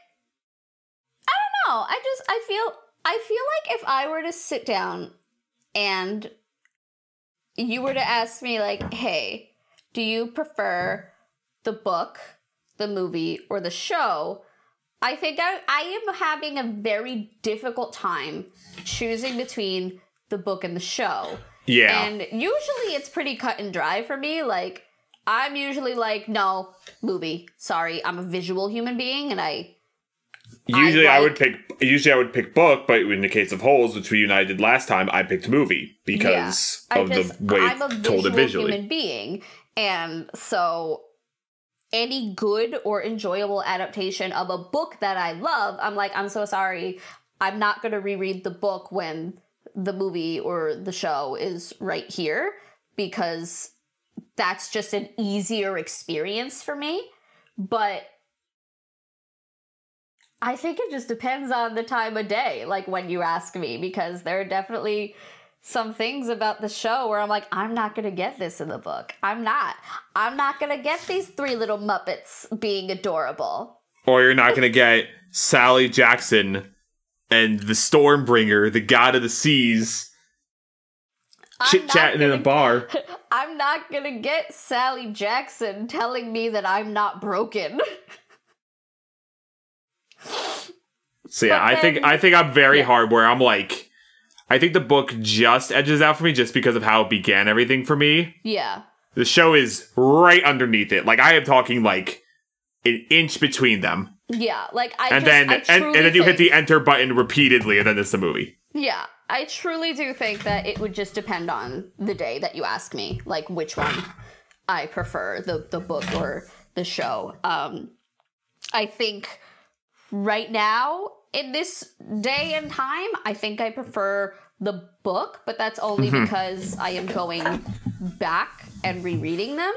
Speaker 1: I don't know. I feel like if I were to sit down and you were to ask me, like, hey, do you prefer the book, the movie, or the show? I think I am having a very difficult time choosing between the book and the show.
Speaker 2: Yeah.
Speaker 1: And usually it's pretty cut and dry for me. Like, I'm usually like, no, movie. Sorry, I'm a visual human being, and
Speaker 2: Usually I would pick book, but in the case of Holes, which you and I did last time, I picked movie because of the way it's told it visually.
Speaker 1: I'm a visual human being, and so any good or enjoyable adaptation of a book that I love, I'm like, I'm so sorry, I'm not going to reread the book when the movie or the show is right here, because that's just an easier experience for me. But I think it just depends on the time of day, like when you ask me, because there are definitely some things about the show where I'm like, I'm not going to get this in the book. I'm not going to get these three little Muppets being adorable.
Speaker 2: Or you're not going to get Sally Jackson and the Stormbringer, the god of the seas, chit-chatting in a bar.
Speaker 1: I'm not going to get Sally Jackson telling me that I'm not broken.
Speaker 2: So yeah, I think I'm very hard where I'm like, I think the book just edges out for me just because of how it began everything for me.
Speaker 1: Yeah.
Speaker 2: The show is right underneath it. Like, I am talking like an inch between them.
Speaker 1: Yeah, like
Speaker 2: and then you hit the enter button repeatedly, and then it's the movie.
Speaker 1: Yeah, I truly do think that it would just depend on the day that you ask me, like which one I prefer, the book or the show. I think right now, in this day and time, I think I prefer the book, but that's only because I am going back and rereading them.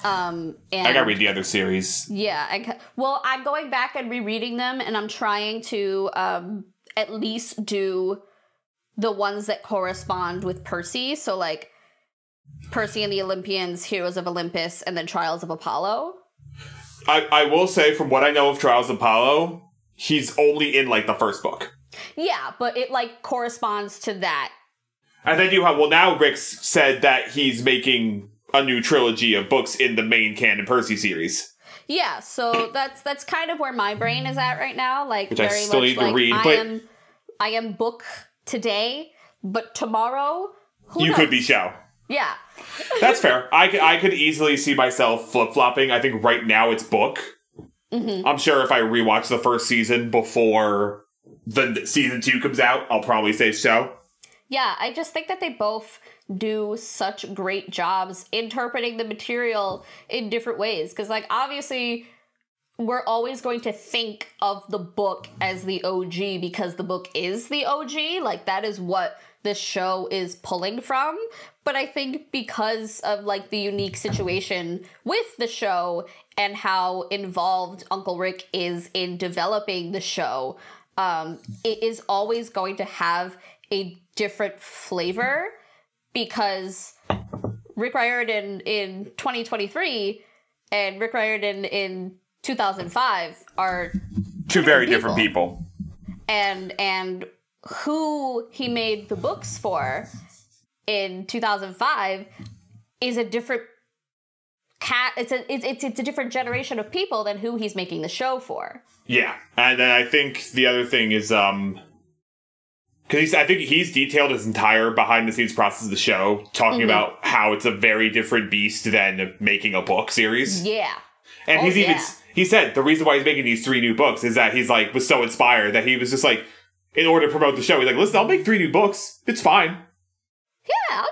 Speaker 1: And
Speaker 2: I gotta read the other series.
Speaker 1: Yeah, well, I'm going back and rereading them, and I'm trying to at least do the ones that correspond with Percy. So, like, Percy and the Olympians, Heroes of Olympus, and then Trials of Apollo.
Speaker 2: I will say, from what I know of Trials of Apollo, he's only in, like, the first book.
Speaker 1: Yeah, but it, like, corresponds to that.
Speaker 2: And then you have, well, now Rick said that he's making a new trilogy of books in the main canon Percy series.
Speaker 1: Yeah, so that's kind of where my brain is at right now. Like,
Speaker 2: which
Speaker 1: very
Speaker 2: I still
Speaker 1: much
Speaker 2: need
Speaker 1: like,
Speaker 2: to read,
Speaker 1: I am book today, but tomorrow, who knows?
Speaker 2: Could be show.
Speaker 1: Yeah.
Speaker 2: That's fair. I could easily see myself flip-flopping. I think right now it's book. I'm sure if I rewatch the first season before the season 2 comes out, I'll probably say show.
Speaker 1: Yeah, I just think that they both do such great jobs interpreting the material in different ways. Because, like, obviously, we're always going to think of the book as the OG because the book is the OG. Like, that is what this show is pulling from. But I think because of, like, the unique situation with the show and how involved Uncle Rick is in developing the show, it is always going to have a different flavor, because Rick Riordan in 2023 and Rick Riordan in 2005 are
Speaker 2: two very different people.
Speaker 1: And who he made the books for in 2005 is a different it's a different generation of people than who he's making the show for.
Speaker 2: Yeah. And then I think the other thing is because I think he's detailed his entire behind-the-scenes process of the show, talking about how it's a very different beast than making a book series.
Speaker 1: Yeah.
Speaker 2: And he said the reason why he's making these 3 new books is that he's like, was so inspired that he was just like, in order to promote the show, he's like, listen, I'll make 3 new books. It's fine.
Speaker 1: Yeah, I'll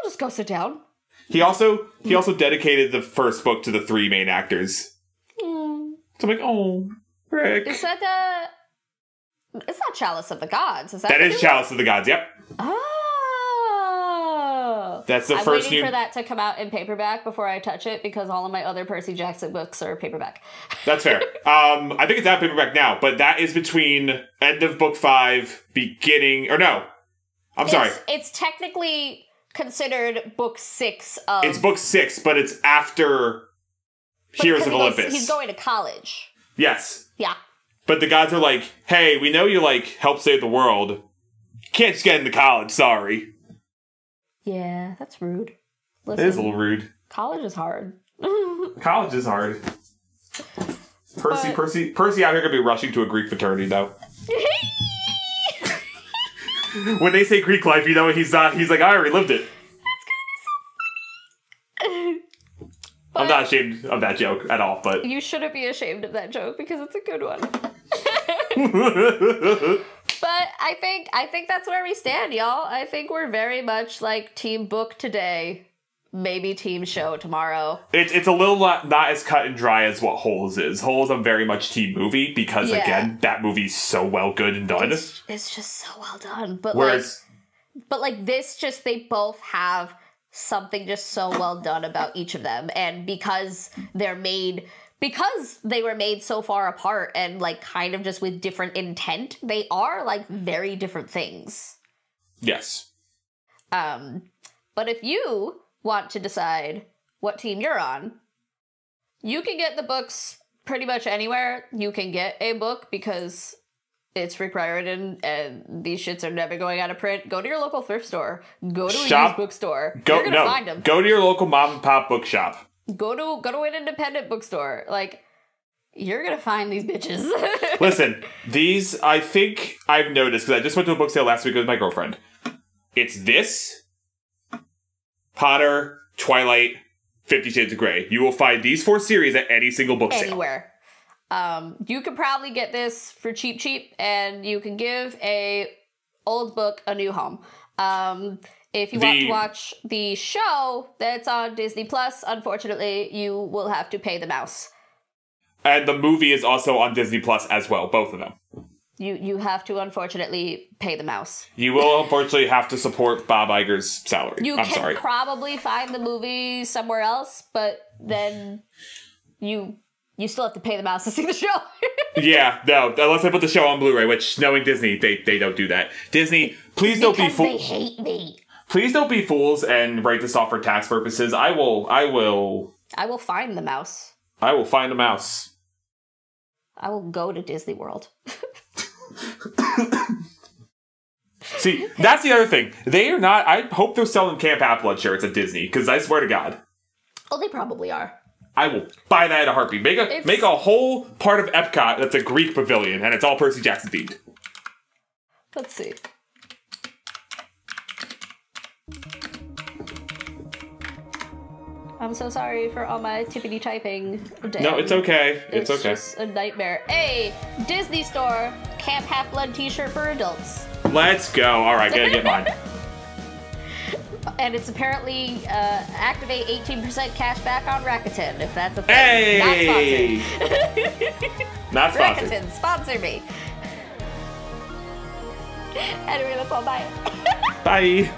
Speaker 1: just go sit down.
Speaker 2: He also dedicated the first book to the 3 main actors. So I'm like, oh, Rick.
Speaker 1: Is that it's not Chalice of the Gods, is that?
Speaker 2: That is Chalice of the Gods, yep.
Speaker 1: Oh.
Speaker 2: That's the
Speaker 1: I'm
Speaker 2: first
Speaker 1: waiting for that to come out in paperback before I touch it, because all of my other Percy Jackson books are paperback.
Speaker 2: That's fair. I think it's out paperback now, but that is between end of book 5, beginning, or no. Sorry.
Speaker 1: It's technically considered book 6 of...
Speaker 2: It's book 6, but it's after Heroes of Olympus.
Speaker 1: He's going to college.
Speaker 2: Yes.
Speaker 1: Yeah.
Speaker 2: But the gods are like, hey, we know you, like, help save the world. You can't just get into college, sorry.
Speaker 1: Yeah, that's rude. Listen,
Speaker 2: it is a little rude.
Speaker 1: College is hard.
Speaker 2: College is hard. Percy out here gonna be rushing to a Greek fraternity, though. When they say Greek life, you know, he's like, I already lived it.
Speaker 1: That's gonna be so funny.
Speaker 2: not ashamed of that joke at all, but
Speaker 1: You shouldn't be ashamed of that joke because it's a good one. But I think that's where we stand, y'all. I think we're very much like team book today, maybe team show tomorrow.
Speaker 2: it's a little not as cut and dry as what Holes is. Holes I'm very much team movie because again, that movie's so well good and done.
Speaker 1: It's just so well done. But
Speaker 2: Whereas
Speaker 1: like this, just they both have something just so well done about each of them, and because they were made so far apart and like kind of just with different intent, they are like very different things.
Speaker 2: yes.
Speaker 1: But if you want to decide what team you're on, you can get the books pretty much anywhere you can get a book because it's Rick Riordan and these shits are never going out of print. Go to your local thrift store. Go to a used bookstore. You're gonna find them.
Speaker 2: Go to your local mom and pop bookshop.
Speaker 1: Go to an independent bookstore. Like, you're gonna find these bitches.
Speaker 2: Listen, these I think I've noticed because I just went to a book sale last week with my girlfriend. It's this, Potter, Twilight, 50 Shades of Grey. You will find these 4 series at any single book sale.
Speaker 1: Anywhere. You could probably get this for cheap, and you can give a old book a new home. If you want to watch the show that's on Disney Plus, unfortunately, you will have to pay the mouse.
Speaker 2: And the movie is also on Disney Plus as well, both of them.
Speaker 1: You have to, unfortunately, pay the mouse.
Speaker 2: You will, unfortunately, have to support Bob Iger's salary. I'm sorry.
Speaker 1: Probably find the movie somewhere else, but then you still have to pay the mouse to see the show.
Speaker 2: Yeah, no, unless I put the show on Blu-ray, which, knowing Disney, they don't do that. Disney, please don't be fools.
Speaker 1: They hate me.
Speaker 2: Please don't be fools and write this off for tax purposes. I will
Speaker 1: find the mouse.
Speaker 2: I will find the mouse.
Speaker 1: I will go to Disney World.
Speaker 2: See, that's the other thing. They are not. I hope they're selling Camp Half-Blood shirts at Disney, because I swear to God.
Speaker 1: Oh, they probably are.
Speaker 2: I will buy that in a heartbeat. Make a whole part of Epcot that's a Greek pavilion, and it's all Percy Jackson themed.
Speaker 1: Let's see. I'm so sorry for all my tippity typing. Damn.
Speaker 2: No, it's okay. It's okay.
Speaker 1: Just a nightmare. Hey, Disney Store, Camp Half-Blood t-shirt for adults.
Speaker 2: Let's go. All right, gotta get mine.
Speaker 1: And it's apparently activate 18% cash back on Rakuten, if that's a thing.
Speaker 2: Hey! Not sponsored.
Speaker 1: Rakuten, sponsor me. Anyway, that's all. Bye.
Speaker 2: Bye.